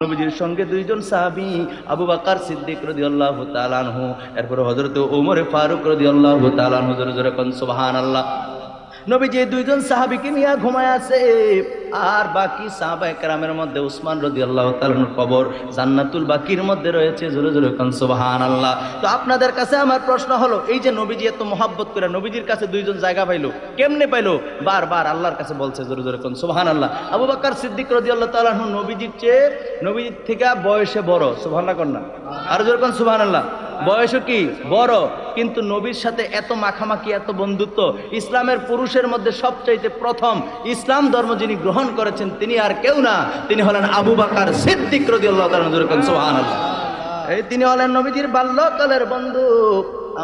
নবীজির সঙ্গে দুইজন সাহাবী আবু বকর সিদ্দিক রাদিয়াল্লাহু তাআলা আনহু, এরপর হযরত ওমর ফারুক রাদিয়াল্লাহু তাআলা আনহু। জোরে জোরে কোন সুবহানাল্লাহ। নবীজি দুইজন সাহাবীকে নিয়ে ঘুমায় আছে, আর বাকি সাহাবায়ে কেরামের মধ্যে উসমান রাদিয়াল্লাহু তাআলার কবর জান্নাতুল বাকির মধ্যে রয়েছে। জোরে জোরে কোন সুবহানাল্লাহ। তো আপনাদের কাছে আমার প্রশ্ন হলো, এই যে নবীজি এত মহব্বত করে নবীজির কাছে দুইজন জায়গা পাইলো, কেমনে পাইলো? বারবার আল্লাহর কাছে বলছে। জোরে জোরে কোন সুবহানাল্লাহ। আবু বকর সিদ্দিক রাদিয়াল্লাহু তাআলা আনহু নবীজির চেয়ে, নবীজির থেকে বয়সে বড়। সুবহানাল্লাহ কোন না, আর জোরে কোন সুবহানাল্লাহ। বয়সও কি বড়, কিন্তু নবীর সাথে এত মাখামাখি, এত বন্ধুত্ব। ইসলামের পুরুষের মধ্যে সবচাইতে প্রথম ইসলাম ধর্ম যিনি গ্রহণ করেছেন তিনি আর কেউ না, তিনি হলেন আবু বকর সিদ্দিক রাদিয়াল্লাহু তাআলা। সুবহানাল্লাহ। এই তিনি হলেন নবীজির বাল্যকালের বন্ধু।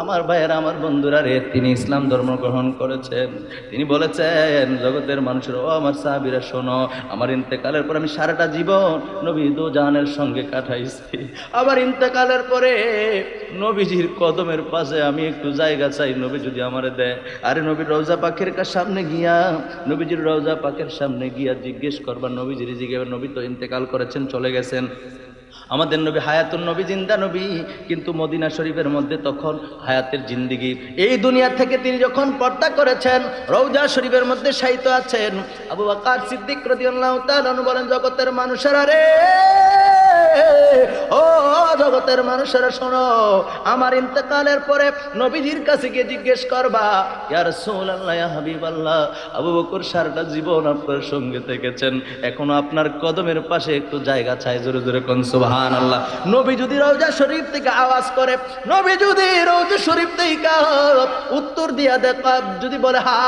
আমার ভাইয়েরা, আমার বন্ধুরা রে, তিনি ইসলাম ধর্ম গ্রহণ করেছেন। তিনি বলেছেন, জগতের মানুষের, ও আমার সাহাবীরা শোনো, আমার ইন্তেকালের পর আমি সারাটা জীবন নবী দোজানের সঙ্গে কাটাইছি। আবার ইন্তেকালের পরে নবীজির কদমের পাশে আমি একটু জায়গা চাই, নবী যদি আমারে দেয়। আরে নবীর রওজা পাকের সামনে গিয়া, নবীজির রওজা পাকের সামনে গিয়া জিজ্ঞেস করবা, নবীজির জিজ্ঞেস, নবী তো ইন্তেকাল করেছেন, চলে গেছেন। আমাদের নবী হায়াতুন নবী, জিন্দা নবী, কিন্তু মদিনা শরীফের মধ্যে তখন হায়াতের জিন্দিগি। এই দুনিয়া থেকে তিনি যখন পর্দা করেছেন, রওজা শরীফের মধ্যে শায়িত আছেন। আবু বকর সিদ্দিক রাদিয়াল্লাহু তাআলা বলেন, জগতের মানুষেরা রে, ও জগতের মানুষেরা শোনো, আমার ইন্তেকালের পরে নবীজির কাছে গিয়ে জিজ্ঞেস করবা, ইয়া রাসূলুল্লাহ, ইয়া হাবিবাল্লাহ, আবু বকর সারাটা জীবন আপনার সঙ্গে থেকেছেন, এখনো আপনার কদমের পাশে একটু জায়গা চাই। জোরে জোরে কোন সুবহানাল্লাহ। নবী যদি রওজা শরীফ থেকে আওয়াজ করে, নবী যদি রওজা শরীফ থেকে উত্তর দিয়া দেয়, যদি বলে হা,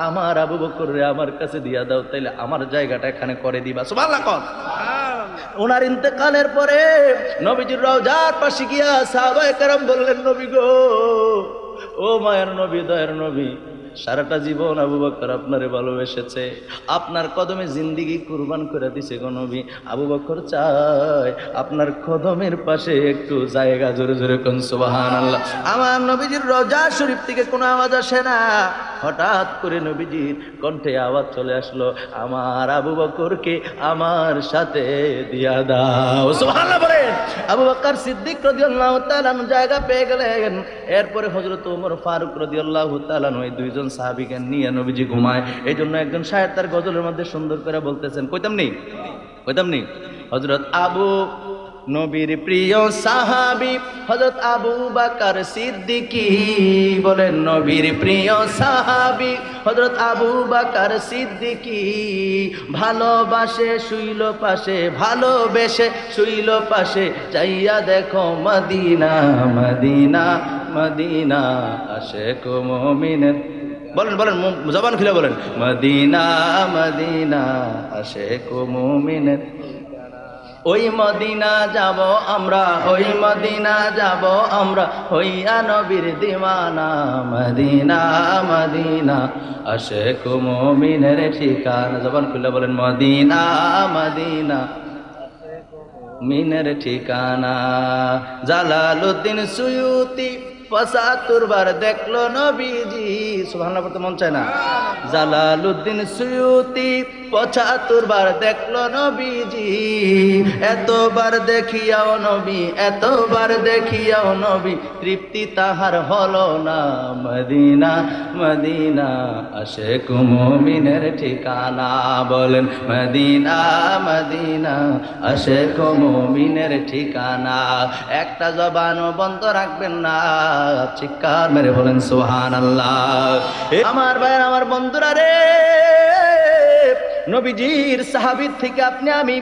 আমার আবু বকর রে আমার কাছে দিয়া দাও, তাইলে আমার জায়গাটা এখানে করে দিবা। সুবহানাল্লাহ কোন। ওনার ইন্তেকালের পরে নবীজির রওজার পাশে গিয়া সাহাবায়ে কেরাম বললেন, নবী গো, ও মায়ের নবী, দয়ার নবী, সারাটা জীবন আবু বকর আপনারে ভালোবেসেছে, আপনার কদমে জিন্দিগি কুরবান করে দিছে গো নবী। আবু বকর চায় আপনার কদমের পাশে একটু জায়গা। জোরে জোরে কোন সুবহানাল্লাহ। আমার নবীজির রওজা শরীফ থেকে কোনো আওয়াজ আসে না, হঠাৎ করে নবীজির কণ্ঠে আওয়াজ চলে আসলো, আমার আবু বকরকে আমার সাথে দিয়া দাও। সুবহানাল্লাহ বলেন। আবু বকর সিদ্দিক রাদিয়াল্লাহু তাআলা জায়গা পেয়ে গেলেন। এরপরে হযরত ওমর ফারুক রাদিয়াল্লাহু তাআলা এই দুইজন সাহাবীকে নিয়ে নবীজি ঘুমায়। এই জন্য একজন শায়ের তার গজলের মধ্যে সুন্দর করে বলতেছেন, কইতাম নি, হযরত আবু, নবীর প্রিয় সাহাবী হযরত আবু বকর সিদ্দিকী, বলেন নবীর প্রিয় সাহাবী হযরত আবু বকর সিদ্দিকী, ভালোবাসে শুইল পাশে, ভালোবেসে শুইল পাশে, যাইয়া দেখো মদিনা, মদিনা, মদিনা, আশিক মুমিনের, বলেন বলেন, জবান খুলে বলেন, মদিনা, মদিনা, আশিক মুমিনের। ওই মদিনা যাব আমরা, ওই মদিনা যাব আমরা, হইয়া নবীর দিওয়ানা, মদিনা, মদিনা, আশিক মুমিনের ঠিকানা। জবান খুলে বলেন, মদিনা, মদিনা, মুমিনের ঠিকানা। জালালউদ্দিন সুয়ুতি ৭৫ বার দেখলো নবীজি। সুবহানাল্লাহ পড়তে মন চায় না? জালালউদ্দিন সুয়ুতি ৭৫ বার দেখলো নবীজি, এতবার দেখিয়াও নবী, এতবার দেখিয়াও নবী, তৃপ্তি তাহার হলো না, মদিনা, মদিনা, আশিক মুমিনের ঠিকানা। বলেন মদিনা, মদিনা, আশিক মুমিনের ঠিকানা। একটা জবানও বন্ধ রাখবেন না, চিৎকার মেরে বলেন সুবহানাল্লাহ। আমার ভাই, আমার বন্ধুরা রে, নবীজির সাহাবীর থেকে আপনি আমি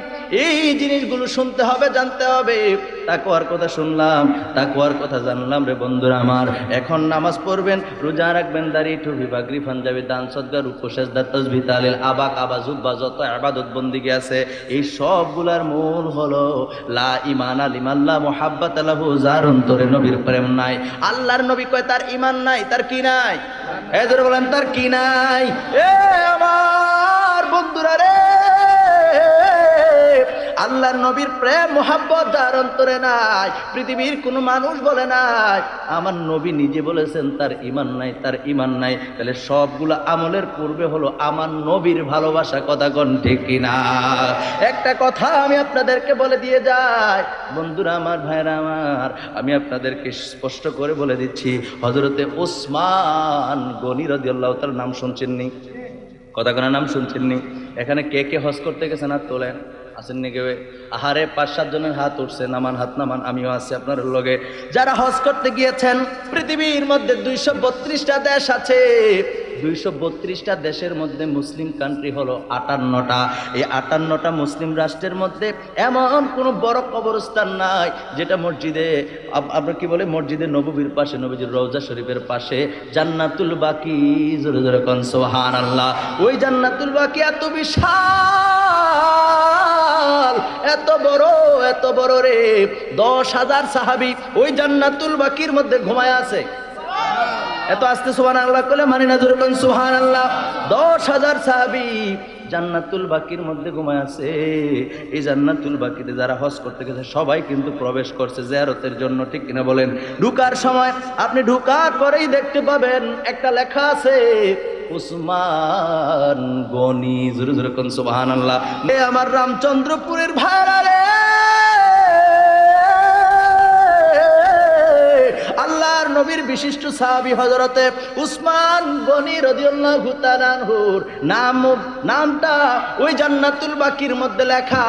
এই জিনিসগুলো শুনতে হবে, জানতে হবে। তাকওয়ার কথা শুনলাম, তাকওয়ার কথা জানলাম রে বন্ধুরা আমার। এখন নামাজ পড়বেন, রোজা রাখবেন, দাড়ি টুপি পাগড়ি পাঞ্জাবি, দান সদকা, রুকু সেজদা, তাসবিহ তাহলিল, আবাক আবাজুব্বা, যত ইবাদত বন্দেগী আছে, এই সবগুলার মূল হলো লা ঈমানা লিমান লা মুহাব্বাতা লাহু, যার অন্তরে নবীর প্রেম নাই। আল্লাহর নবী কয় তার ঈমান নাই, তার কি নাই? এই ধরে বলেন, তার কি নাই? এ আমার বন্ধুরা রে, আল্লাহর নবীর প্রেম মোহাব্বত যার অন্তরে নাই, পৃথিবীর কোনো মানুষ বলে নাই, আমার নবী নিজে বলেছেন তার ঈমান নাই, তার ঈমান নাই, তাহলে সবগুলো আমলের পূর্বে হলো আমার নবীর ভালোবাসা। কথা কোন ঠিক কিনা? একটা কথা আমি আপনাদেরকে বলে দিয়ে যাই বন্ধুরা আমার, ভাইরা আমার, আমি আপনাদেরকে স্পষ্ট করে বলে দিচ্ছি, হযরতে ওসমান গনি রাদিয়াল্লাহু তাআলার নাম শুনছেন নি? কথা কোন নাম শুনছেন নি? এখানে কে কে হজ করতে গেছেন হাত তোলেন, আসেন নি কেউ? আহারে ৫-৭ জনের হাত উঠছে, নামান হাত নামান, আমিও আছি আপনার লগে। যারা হজ করতে গিয়েছেন, পৃথিবীর মধ্যে ২৩২টা দেশ আছে, ২৩২টা দেশের মধ্যে মুসলিম কান্ট্রি হলো ৫৮টা। এই ৫৮টা মুসলিম রাষ্ট্রের মধ্যে এমন কোনো বড় কবরস্থান নাই যেটা মসজিদে, আমরা কি বলে, মসজিদে নববীর পাশে, নবীজির রওজা শরীফের পাশে জান্নাতুল বাকি, জোরে জোরে কোন সুবহানাল্লাহ। ওই জান্নাতুল বাকি এত বিশাল, এত বড় রে, ১০,০০০ সাহাবী ওই জান্নাতুল বাকির মধ্যে ঘুমায় আছে। এত আস্তে সুবহানাল্লাহ কইলে মানি না, জোরে কোন সুবহানাল্লাহ। ১০,০০০ সাহাবী জান্নাতুল বাকির মধ্যে ঘুমায় আছে। এই জান্নাতুল বাকিতে যারা হজ করতে গেছে সবাই কিন্তু প্রবেশ করছে জিয়ারতের জন্য, ঠিক কিনা বলেন? ঢুকার সময় আপনি ঢুকার পরেই দেখতে পাবেন একটা লেখা আছে ওসমান গনি, জোরে জোরে কোন সুবহানাল্লাহ। আমার রামচন্দ্রপুরের ভাইরা রে, আল্লাহর নবীর বিশিষ্ট সাহাবী হযরতে উসমান গনি রাদিয়াল্লাহু তাআলা আনহুর নামটা ওই জান্নাতুল বাকির মধ্যে লেখা।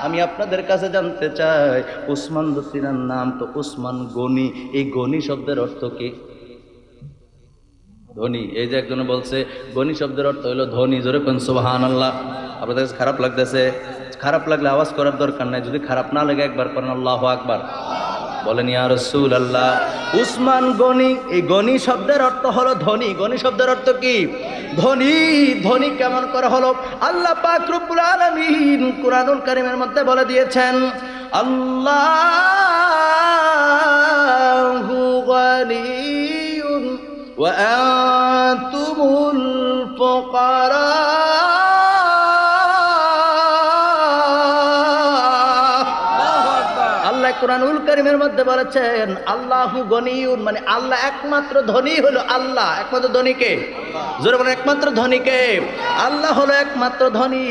আমি আপনাদের কাছে জানতে চাই, উসমান দতিনার নাম তো উসমান গনি, এই গনি শব্দের অর্থ কি? ধনী। এই যে একজন বলছে গনি শব্দের অর্থ হলো ধনী, জোরে কোন সুবহানাল্লাহ। আপনাদের কাছে খারাপ লাগতেছে? খারাপ লাগলে আওয়াজ করার দরকার নাই, যদি খারাপ না লাগে একবার করেন আল্লাহু আকবার, বলেন ইয়া রাসূলুল্লাহ। উসমান গনি, এই গনি শব্দের অর্থ হলো ধনী। গনি শব্দের অর্থ কি? ধনী। ধনী কেমন করে হলো? আল্লাহ পাক রব্বুল আলামিন কুরআনুল কারীমের মধ্যে বলে দিয়েছেন, আল্লাহু গনিয়্যুন ওয়া আনতুমুল ফুকারা। কুরআনুল কারীমের মধ্যে বলেছেন আল্লাহু গনিয়ুন, মানে আল্লাহ একমাত্র ধনী হলো আল্লাহ। একমাত্র ধনীকে, জোরে বলেন একমাত্র ধনীকে, আল্লাহ হলো একমাত্র ধনী।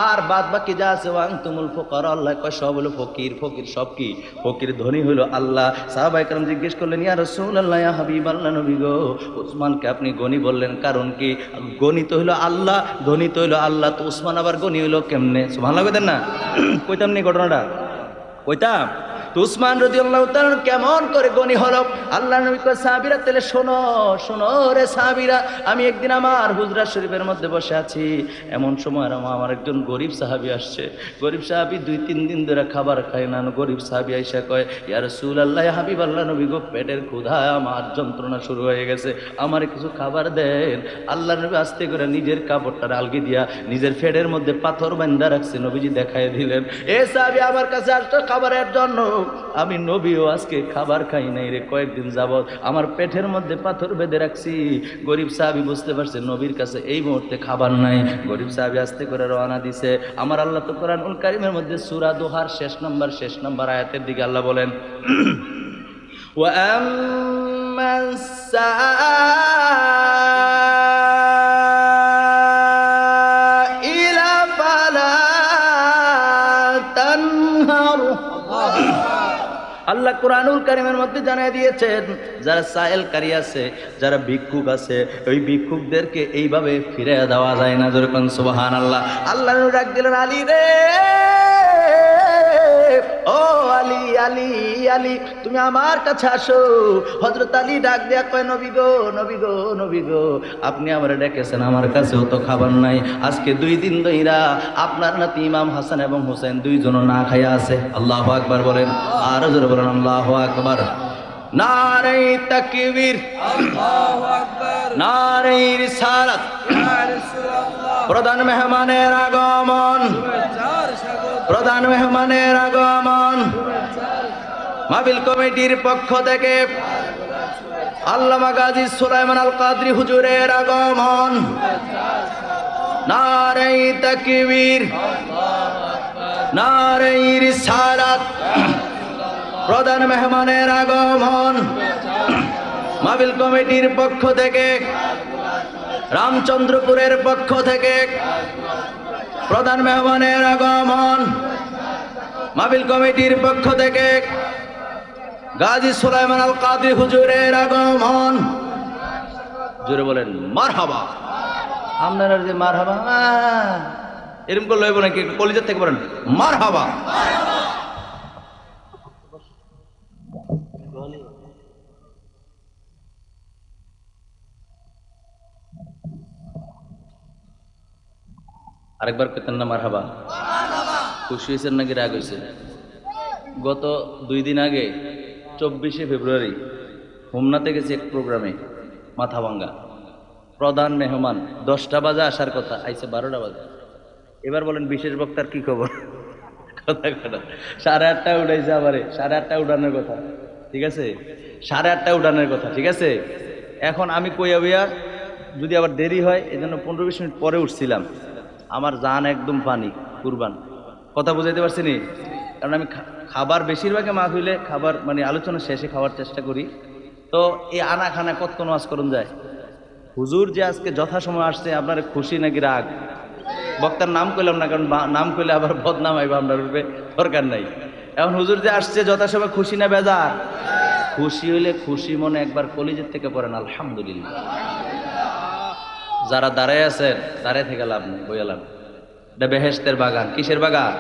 আর বাদ বাকি যা আছে ওয়ান্তুমুল ফুকারা, আল্লাহ কয় সব হলো ফকির। ফকির সব কি? ফকির। ধনী হলো আল্লাহ। সাহাবায়ে কেরাম জিজ্ঞেস করলেন, ইয়া রাসূলুল্লাহ, ইয়া হাবিবাল্লাহ, নবী গো, উসমানকে আপনি গনি বললেন কারণ কি? গনি তো হলো আল্লাহ, ধনী তো হলো আল্লাহ, তো উসমান আবার গনি হলো কেমনে? সুবহানাল্লাহ কইতেন না? কইতাম নি ঘটনাটা? কইতাম তো উসমান রাদিয়াল্লাহু তাআলা কেমন করে গনি হলো? আল্লাহ নবী কয়, সাহাবীরা তাহলে শোনো, শোনো রে সাহাবীরা, আমি একদিন আমার হুজরা শরীফের মধ্যে বসে আছি, এমন সময় আমার একজন গরিব সাহাবী আসছে। গরিব সাহাবী ২-৩ দিন ধরে খাবার খায় না। গরিব সাহাবী আইসা কয়, ইয়া রাসূলুল্লাহ, ইয়া হাবিবাল্লাহ, নবী গো, পেটের ক্ষুধায় আমার যন্ত্রণা শুরু হয়ে গেছে, আমারে কিছু খাবার দেন। আল্লাহ নবী আস্তে করে নিজের কাপড়টা আলগি দিয়া নিজের পেটের মধ্যে পাথর বাঁধা রাখছে, নবীজি দেখায় দিলেন, এ সাহাবী আমার কাছে আসতো খাবারের জন্য, আমি নবীও আজকে খাবার খাই নাই রে, কয়েকদিন যাবত আমার পেটের মধ্যে পাথর বেঁধে রাখছি। গরিব সাহাবী বুঝতে পারছে নবীর কাছে এই মুহূর্তে খাবার নাই। গরিব সাহাবী আস্তে করে রওনা দিছে। আমার আল্লাহ তো কুরআনুল কারীমের মধ্যে সূরা দোহার শেষ নম্বর আয়াতের দিকে আল্লাহ বলেন, ওয়া আম্মাস সাইলা ফালা তানহার। আল্লাহ কুরআনুল কারীমের মধ্যে জানিয়ে দিয়েছেন, যারা সায়েলকারী আছে, যারা ভিক্ষুক আছে, ওই ভিক্ষুকদেরকে এইভাবে ফিরে দেওয়া যায় না। যেরকম সুবহানাল্লাহ। আল্লাহ ডাক দিলেন, আলী রে, ও আলী, আলী, আলী, তুমি আমার কাছে আসো। হযরত আলী ডাক দেয়া কয়, নবী গো, নবী গো, নবী গো, আপনি আমারে ডেকেছেন, আমার কাছেও তো খাবার নাই। আজকে 2 দিন ধইরা আপনার নাতি ইমাম হাসান এবং হুসাইন 2 জন না খাইয়া আছে। আল্লাহু আকবার বলেন, আর জোরে বলেন আল্লাহু আকবার। নারে তাকবীর, আল্লাহু আকবার। নারে রিসালাত, ইয়া রাসূলুল্লাহ। প্রধান মেহমানের আগমন, প্রধান মেহমানের আগমন। মাহফিল কমিটির পক্ষ থেকে আল্লামা গাজী সুলাইমান আল কাদরি হুজুরের আগমন। নারে তাকবীর, নারে রিসালাত। প্রধান মেহমানের আগমন মাহফিল কমিটির পক্ষ থেকে, রামচন্দ্রপুরের পক্ষ থেকে প্রধান মেহমানের আগমন মাহফিল কমিটির পক্ষ থেকে, গাজী সুলাইমান আল কাদরি হুজুরের আগমন। জোরে বলেন মারহাবা। আপনারা যে মারহাবা এরকম করে লইব নাকি? কলিজার থেকে বলেন মারহাবা। আরেকবার পেতেন না মারহাবা? খুশি হয়েছেন নাকি রাগ হয়েছে? গত 2 দিন আগে 24শে ফেব্রুয়ারি হোমনাতে গেছে এক প্রোগ্রামে, মাথা ভাঙ্গা। প্রধান মেহমান 10টা বাজে আসার কথা, আইছে 12টা বাজে। এবার বলেন বিশেষ বক্তার কি খবর? কথা কথা 8:30 উঠাইছে, আবারে 8:30 উঠানোর কথা, ঠিক আছে? 8:30 উঠানোর কথা, ঠিক আছে? এখন আমি কইয়া বইয়া যদি আবার দেরি হয়, এই জন্য 15-20 মিনিট পরে উঠছিলাম। আমার জান একদম পানি কুরবান। কথা বুঝাইতে পারছি নি? কারণ আমি খাবার বেশিরভাগে মাহফিলে খাবার মানে আলোচনা শেষে খাওয়ার চেষ্টা করি। তো এই আনা খানা কত নামাজ করুন যায়। হুজুর যে আজকে যথাসময় আসছে, আপনার খুশি নাকি রাগ? বক্তার নাম কইলাম না, কারণ নাম কইলে আবার বদনাম আইবা, আপনার রূপে দরকার নাই। এখন হুজুর যে আসছে যথাসময়, খুশি না বেজার? খুশি হইলে খুশি মনে একবার কলিজের থেকে পড়েন আলহামদুলিল্লাহ। যারা দাঁড়ায় আছেন দাঁড়ায় থেকে লাভ নেই, বইয়া লাভ। এটা বেহেশতের বাগান। কিসের বাগান?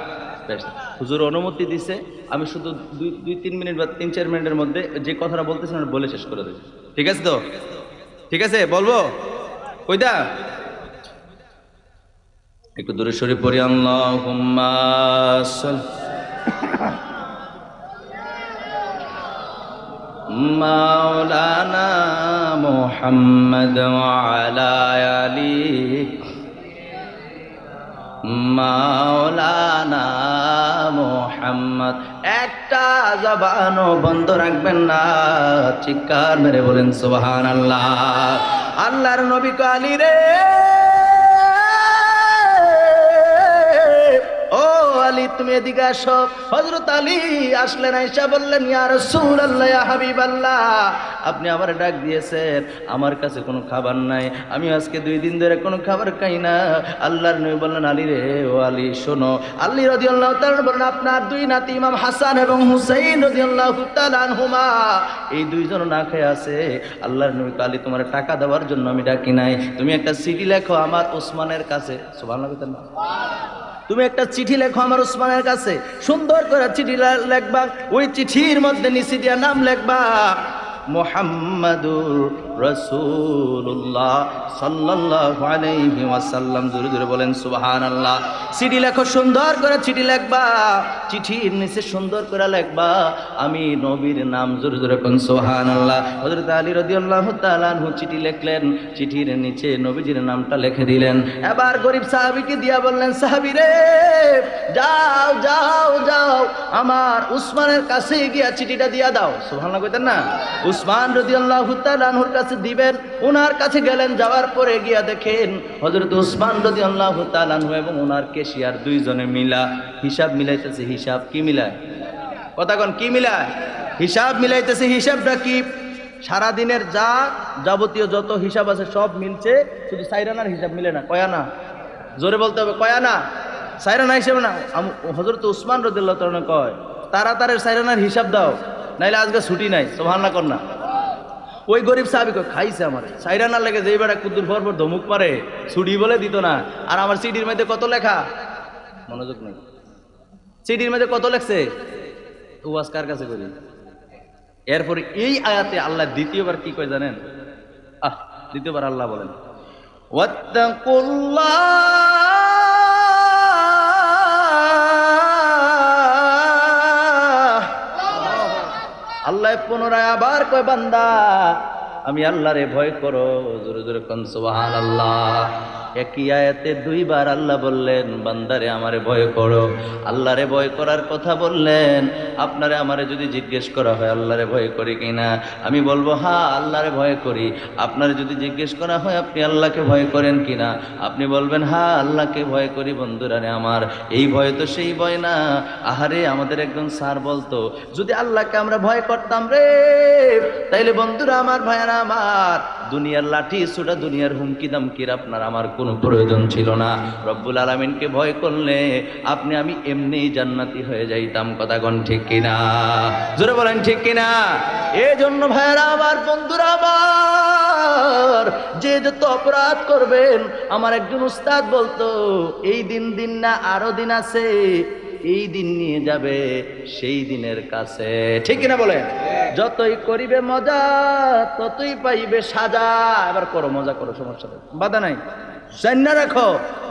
হুজুর অনুমতি দিছে, আমি শুধু 2-3 মিনিট বা 3-4 মিনিটের মধ্যে যে কথাটা বলতেছেন বলে শেষ করে দেব। ঠিক আছে তো? ঠিক আছে, বলবো কইতা? একটু দূরে সরে পড়ি। আল্লাহুম্মা মাওলানা মুহাম্মদ ওয়া আলা আলি মাওলানা মুহাম্মদ। একটা জবানও বন্ধ রাখবেন না, চিৎকার মেরে বলেন সুবহানাল্লাহ। আল্লাহর নবী আলী রে, ও আলী তুমি এদিকে আসো। হযরত আলী আসলেন, আয়েশা বললেন ইয়া রাসূলুল্লাহ, ইয়া হাবিবাল্লাহ, আপনি আমার ডাক দিয়েছেন, আমার কাছে কোনো খাবার নাই, আমি আজকে 2 দিন ধরে কোনো খাবার খাই না। আল্লাহর নবী বললেন আলী রে, ও আলী শোনো। আলী রাদিয়াল্লাহু তাআলা বলেন আপনার 2 নাতি ইমাম হাসান এবং হুসাইন রাদিয়াল্লাহু তাআলা আনহুমা, এই 2 জন না খেয়ে আছে। আল্লাহর নবী আলী তোমার টাকা দেওয়ার জন্য আমি ডাকি নাই, তুমি একটা চিঠি লেখো আমার ওসমানের কাছে। সুবহানাল্লাহ। তুমি একটা চিঠি লেখো আমার ওসমানের কাছে, সুন্দর করে চিঠি লেখবা। ওই চিঠির মধ্যে নিচে দিয়া নাম লেখবা মুহাম্মাদুর রাসূলুল্লাহ সাল্লাল্লাহু আলাইহি ওয়াসাল্লাম। জোরে জোরে বলেন সুবহানাল্লাহ। চিঠি লেখো, সুন্দর করে চিঠি লেখবা। চিঠির নিচে সুন্দর করে লেখবা আমি নবীর নাম। জোরে জোরে কোন সুবহানাল্লাহ। হযরত আলী রাদিয়াল্লাহু তাআলা আনহু চিঠি লিখলেন, চিঠির নিচে নবীজির নামটা লিখে দিলেন। এবার গরিব সাহাবীকে দিয়া বললেন সাহাবী রে, যাও যাও যাও আমার উসমানের কাছে গিয়া চিঠিটা দিয়া দাও। সুবহানাল্লাহ কইতেন না? উসমান রাদিয়াল্লাহু তাআলা আনহুর কাছে দিবেন। ওনার কাছে গেলেন, যাওয়ার পরে গিয়া দেখেন হযরত উসমান রাদিয়াল্লাহু তাআলা আনহু এবং ওনার কেশিয়ার 2 জনে মিলা হিসাব মিলাইতেছে। হিসাব কি মিলায়? কথা কোন কি মিলায়? হিসাব মিলাইতেছে। হিসাবটা কি? সারা দিনের যা যাবতীয় যত হিসাব আছে সব মিলছে, শুধু সাইরানার হিসাব মিলে না। কয় আনা? জোরে বলতে হবে, কয় আনা? সাইরানা হিসাব না। হযরত উসমান রাদিয়াল্লাহু তাআলা কয় তাড়াতাড়ি সাইরানার হিসাব দাও, নাইলে আজকে ছুটি নাই। সুবহানাল্লাহ কর না। ওই গরিব সাহাবী কয় খাইছে আমার সাইরানার লেগে, যেই বেড়া কুদ্দুর পর ধমুক মারে, ছুটি বলে দিত না। আর আমার সিডির মধ্যে কত লেখা, মনোযোগ নেই। সিডির মধ্যে কত লেখছে, ওয়াজ কার কাছে করি। এরপরে এই আয়াতে আল্লাহ দ্বিতীয়বার কি কয় জানেন? দ্বিতীয়বার আল্লাহ বলেন ওয়াত্তাকুল্লাহ, আল্লাহ পুনরায় আবার কয় বান্দা আমি আল্লাহরে ভয় করো। জোরে জোরে কোন সুবহানাল্লাহ। একই আয়াতে দুইবার আল্লাহ বললেন, বান্দারে আমারে ভয় করো। আল্লাহরে ভয় করার কথা বললেন। আপনারে আমারে যদি জিজ্ঞেস করা হয় আল্লাহরে ভয় করি কিনা, আমি বলবো হ্যাঁ আল্লাহরে ভয় করি। আপনারে যদি জিজ্ঞেস করা হয় আপনি আল্লাহকে ভয় করেন কিনা, আপনি বলবেন হ্যাঁ আল্লাহকে ভয় করি। বন্ধুরা রে আমার, এই ভয় তো সেই ভয় না। আহারে, আমাদের একজন স্যার বলতো, যদি আল্লাহকে আমরা ভয় করতাম রে, তাইলে বন্ধুরা আমার, ভাইয়ারা আমার, দুনিয়ার লাঠি ছোটা, দুনিয়ার হুমকি দামকির আপনার আমার কোনো প্রয়োজন ছিল না। রব্বুল আলামিনকে ভয় করলে আপনি আমি এমনিই জান্নাতি হয়ে যাইতাম। কথা কোন ঠিক কিনা? জোরে বলেন ঠিক কিনা? এই জন্য ভাইয়ারা আমার, বন্ধুরা আমার, যে যত অপরাধ করবেন, আমার একজন উস্তাদ বলতো, এই দিন না আরো দিন আছে, এই দিন নিয়ে যাবে সেই দিনের কাছে। ঠিক কিনা বলেন? যতই করিবে মজা ততই পাইবে সাজা। এবার করো, মজা করো, সমস্যা নেই, বাধা নাই। জান্না রাখো,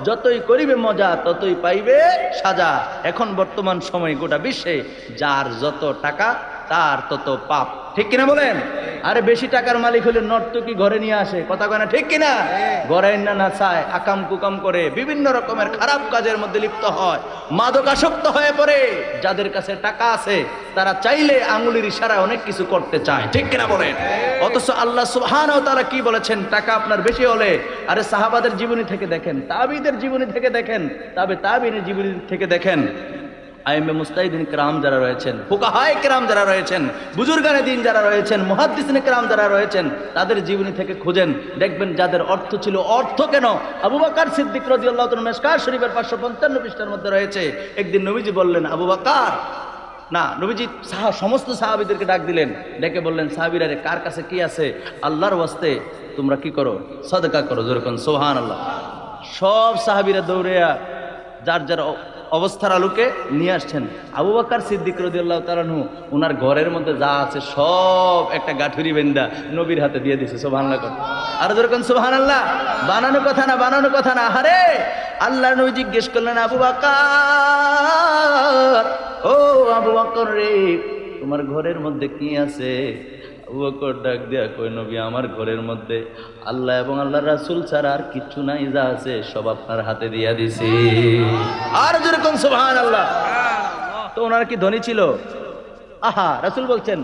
যতই করিবে মজা ততই পাইবে সাজা। এখন বর্তমান সময় গোটা বিশ্বে যার যত টাকা তার তত পাপ। ঠিক কিনা বলেন? আরে বেশি টাকার মালিক হলে নর্তকী ঘরে নিয়ে আসে। কথা কয় না? ঠিক কিনা? ঘরে না চায়, আকাম কুকাম করে বিভিন্ন রকমের খারাপ কাজের মধ্যে লিপ্ত হয়, মাদকাসক্ত হয়ে পড়ে। যাদের কাছে টাকা আছে তারা চাইলে আঙ্গুলের ইশারায় অনেক কিছু করতে চায়। ঠিক কিনা বলেন? অথচ আল্লাহ সুবহানাহু ওয়া তাআলা কি বলেছেন? টাকা আপনার বেশি হলে, আরে সাহাবাদের জীবনী থেকে দেখেন, তাবিদের জীবনী থেকে দেখেন, তাবিনের জীবনী থেকে দেখেন, আইমে মুস্তাহিদিন কিরাম যারা রয়েছেন, ফুকাহায়ে কিরাম যারা রয়েছেন, বুজুর্গানে দিন যারা রয়েছেন, মুহাদ্দিসিনে কিরাম যারা রয়েছেন, তাদের জীবনী থেকে খুঁজেন, দেখবেন যাদের অর্থ ছিল, অর্থ কেন, আবু বকর সিদ্দিক রাদিয়াল্লাহু তাআলা মিশকাত শরীফের 555 পৃষ্ঠার মধ্যে রয়েছে। একদিন নবীজি বললেন, আবু বকর, না, নবীজি সমস্ত সাহাবীদেরকে ডাক দিলেন, ডেকে বললেন, সাহাবীরা রে, কার কাছে কি আছে, আল্লাহর ওয়াস্তে তোমরা কি করো, সাদকা করো। যেরকম সুবহানাল্লাহ। সব সাহাবীরা দৌড়িয়া যার যার অবস্থার আলোকে নিয়ে আসছেন। আবু বকর সিদ্দিক রাদিয়াল্লাহু তাআলা আনহু ওনার ঘরের মধ্যে যা আছে সব একটা গাঠুরি বেন্দা নবীর হাতে দিয়ে দিয়েছে। সুবহানাল্লাহ। আর যেরকম সুবহানাল্লাহ, বানানো কথা না, বানানো কথা না। আরে আল্লাহ নবী জিজ্ঞেস করলেন, আবু বকর, ও আবু বকর রে, তোমার ঘরের মধ্যে কি আছে? আবু বকর ডাক দিয়া কই, নবী আমার ঘরের মধ্যে আল্লাহ এবং আল্লাহর রাসূল ছাড়া আর কিচ্ছু নাই, যা আছে সব আপনার হাতে দিয়া দিছি। আর যেরকম সুবহানাল্লাহ। তো ওনারা কি ধনী ছিল? আহা, রাসূল বলছেন,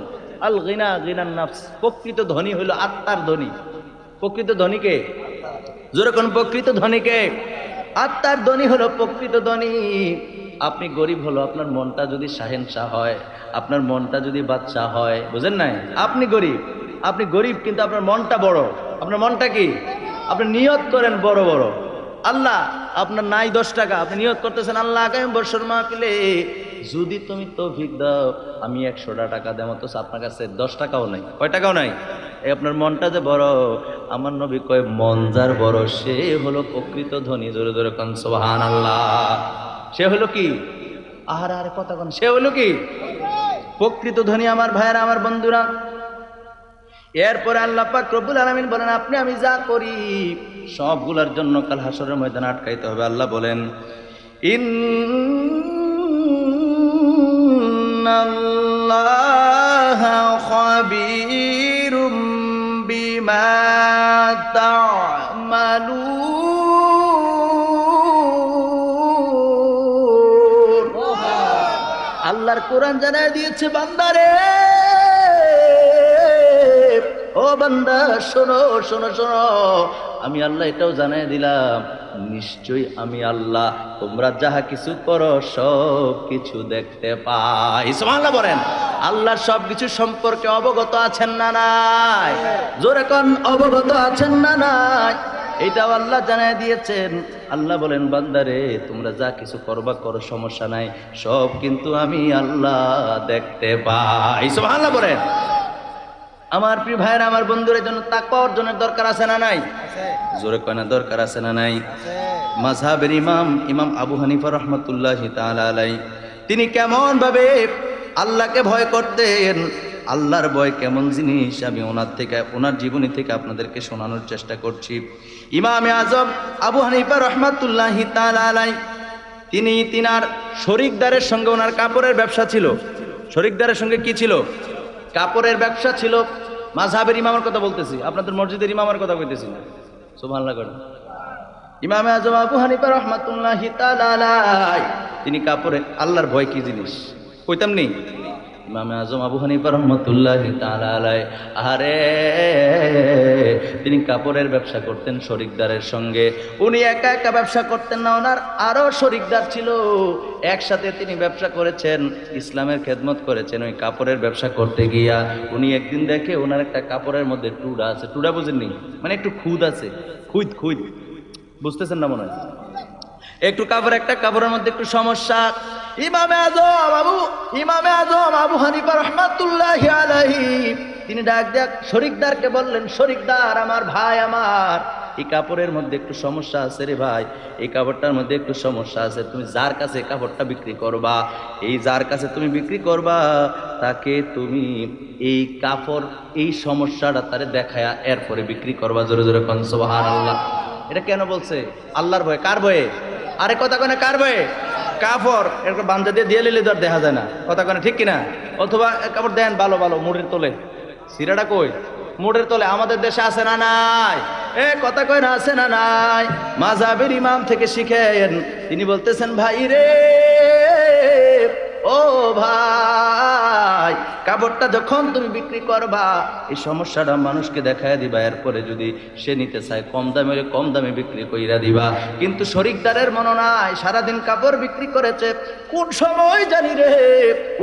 আল গিনা গিনান নাফস, প্রকৃত ধনী হলো আত্মার ধনী। প্রকৃত ধনীকে, যেরকম প্রকৃত ধনীকে, আত্মার ধনী হলো প্রকৃত ধনী। আপনি গরিব হলো আপনার মনটা যদি শাহেনশাহ হয়, আপনার মনটা যদি বাচ্চা হয়, বুঝেন নাই? আপনি গরিব কিন্তু আপনার মনটা বড়। আপনার মনটা কি? আপনি নিয়ত করেন বড় বড়। আল্লাহ, আপনার নাই 10 টাকা, আপনি নিয়ত করতেছেন, আল্লাহ আগামী বছর মাহফিলে যদি তুমি তৌফিক দাও আমি 100টা টাকা দেবো। তো আপনার কাছে 10 টাকাও নাই, কয় টাকাও নাই। এই আপনার মনটা যে বড়, আমার নবী কয়, মন যার বড় সে হলো প্রকৃত ধনী। জোরে জোরে কোন সুবহানাল্লাহ। সে হলো কি? আরে কথা কোন, সে হলো কি? প্রকৃত ধনী। আমার ভাইয়েরা, আমার বন্ধুরা, এরপরে আল্লাহ পাক রব্বুল আলামিন বলেন, আপনি আমি যা করি সবগুলোর জন্য কাল হাসরের ময়দানে আটকাইতে হবে। আল্লাহ বলেন, ইন্নাল্লাহা খাবীরুম বিমা তা'মালুন। আল্লাহর কোরআন জানায় দিয়েছে, বান্দারে, ও বান্দা, শোনো শোনো শোনো, আমি আল্লাহ এটাও জানাই দিলাম, নিশ্চয়ই আমি আল্লাহ তোমরা যাহা কিছু করো সব কিছু দেখতে পাই। সুবহানাল্লাহ বলেন। আল্লাহ সব কিছু সম্পর্কে অবগত আছেন না নাই? জোরে কোন, অবগত আছেন না নাই? এটাও আল্লাহ জানাই দিয়েছেন। আল্লাহ বলেন, বান্দারে, তোমরা যা কিছু করবা করো, সমস্যা নাই, সব কিন্তু আমি আল্লাহ দেখতে পাই। সুবহানাল্লাহ বলেন। আমার প্রিয় ভাইয়েরা, আমার বন্ধুদের জন্য তাকওয়া অর্জনের দরকার আছে না নাই? জোরে কয় না, দরকার আছে না নাই? মাযহাবের ইমাম আবু হানিফা রাহমাতুল্লাহি তাআলা আলাইহি, তিনি কেমন ভাবে আল্লাহকে ভয় করতেন, আল্লাহর ভয় কেমন জিনিস, আমি ওনার জীবনী থেকে আপনাদেরকে শোনানোর চেষ্টা করছি। ইমামে আজম আবু হানিফা রাহমাতুল্লাহি তাআলা আলাইহি, তিনি তিনার শরিকদারের সঙ্গে, ওনার কাপড়ের ব্যবসা ছিল। শরিকদারের সঙ্গে কি ছিল? কাপড়ের ব্যবসা ছিল। মাযহাবের ইমামের কথা বলতেছি, আপনাদের মসজিদের ইমামের কথা কইতেছি না। সুবহানাল্লাহ করেন। ইমামে আজম আবু হানিফা রহমাতুল্লাহি তাআলা আলাইহি তিনি কাপড়ে আল্লাহর ভয় কি জিনিস কইতাম নি। ইমামে আজম আবু হানিফা রহমাতুল্লাহি তাআলা আলাইহি আরে তিনি কাপড়ের ব্যবসা করতেন শরিকদারের সঙ্গে। উনি একা একা ব্যবসা করতেন না, ওনার আরো শরিকদার ছিল, একসাথে তিনি ব্যবসা করেছেন, ইসলামের খেদমত করেছেন। ওই কাপড়ের ব্যবসা করতে গিয়া উনি একদিন দেখে ওনার একটা কাপড়ের মধ্যে টুডা আছে। টুডা বুঝেননি? মানে একটু খুদ আছে, খুদ খুদ, বুঝতেছেন না মনে হয়? একটু কাপড়, একটা কাপড়ের মধ্যে একটু সমস্যা। ইমামে আজম আবু হানিফা রহমাতুল্লাহি আলাইহি তিনি ডাক দেয়া শরিকদারকে বললেন, শরিকদার আমার ভাই, আমার এই কাপড়ের মধ্যে একটু সমস্যা আছে রে ভাই, এই কাপড়টার মধ্যে একটু সমস্যা আছে, তুমি যার কাছে কাপড়টা বিক্রি করবা, এই যার কাছে তুমি বিক্রি করবা তাকে তুমি এই কাপড় এই সমস্যাটা তারে দেখায়া এরপরে বিক্রি করবা। জোরে জোরে কোন সুবহানাল্লাহ। এটা কেন বলছে? আল্লাহর ভয়ে। কার ভয়ে? আরে কথা কনে কার ভয়ে? কাপড় এরকম বান্ধা দিয়ে দিয়ে নিলে তো আর দেখা যায় না, কথা কনে ঠিক কিনা? অথবা কাপড় দেন ভালো ভালো মুড়ের তোলে, সিরাটা কই মুড়ের তোলে আমাদের দেশে আছে না নাই? কথা কয় না আছে না নাই? মাযহাবের ইমাম থেকে শিখেন, তিনি বলতেছেন ভাই রে, ও ভাই, কাপড়টা যখন তুমি বিক্রি করবা এই সমস্যাটা মানুষকে দেখায় দিবা, এরপরে যদি সে নিতে চায় কম দামে কম দামে বিক্রি কইরা দিবা। কিন্তু শরিকদারের মনে নাই, সারাদিন কাপড় বিক্রি করেছে, কোন সময় জানি রে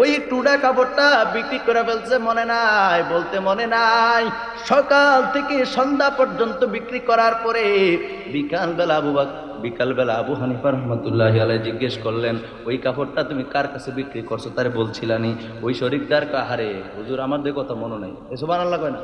ওই টুডা কাপড়টা বিক্রি করে ফেলছে, মনে নাই, বলতে মনে নাই। সকাল থেকে সন্ধ্যা পর্যন্ত বিক্রি করার পরে বিকালবেলা আবু হানিফা রহমাতুল্লাহি আলাইহি জিজ্ঞেস করলেন, ওই কাপড়টা তুমি কার কাছে বিক্রি করছো? তারে বলছিলানি। ওই শরিকদার কাহারে, হুজুর আমার দিয়ে কথা মনে নাই। সুবহানাল্লাহ কয় না?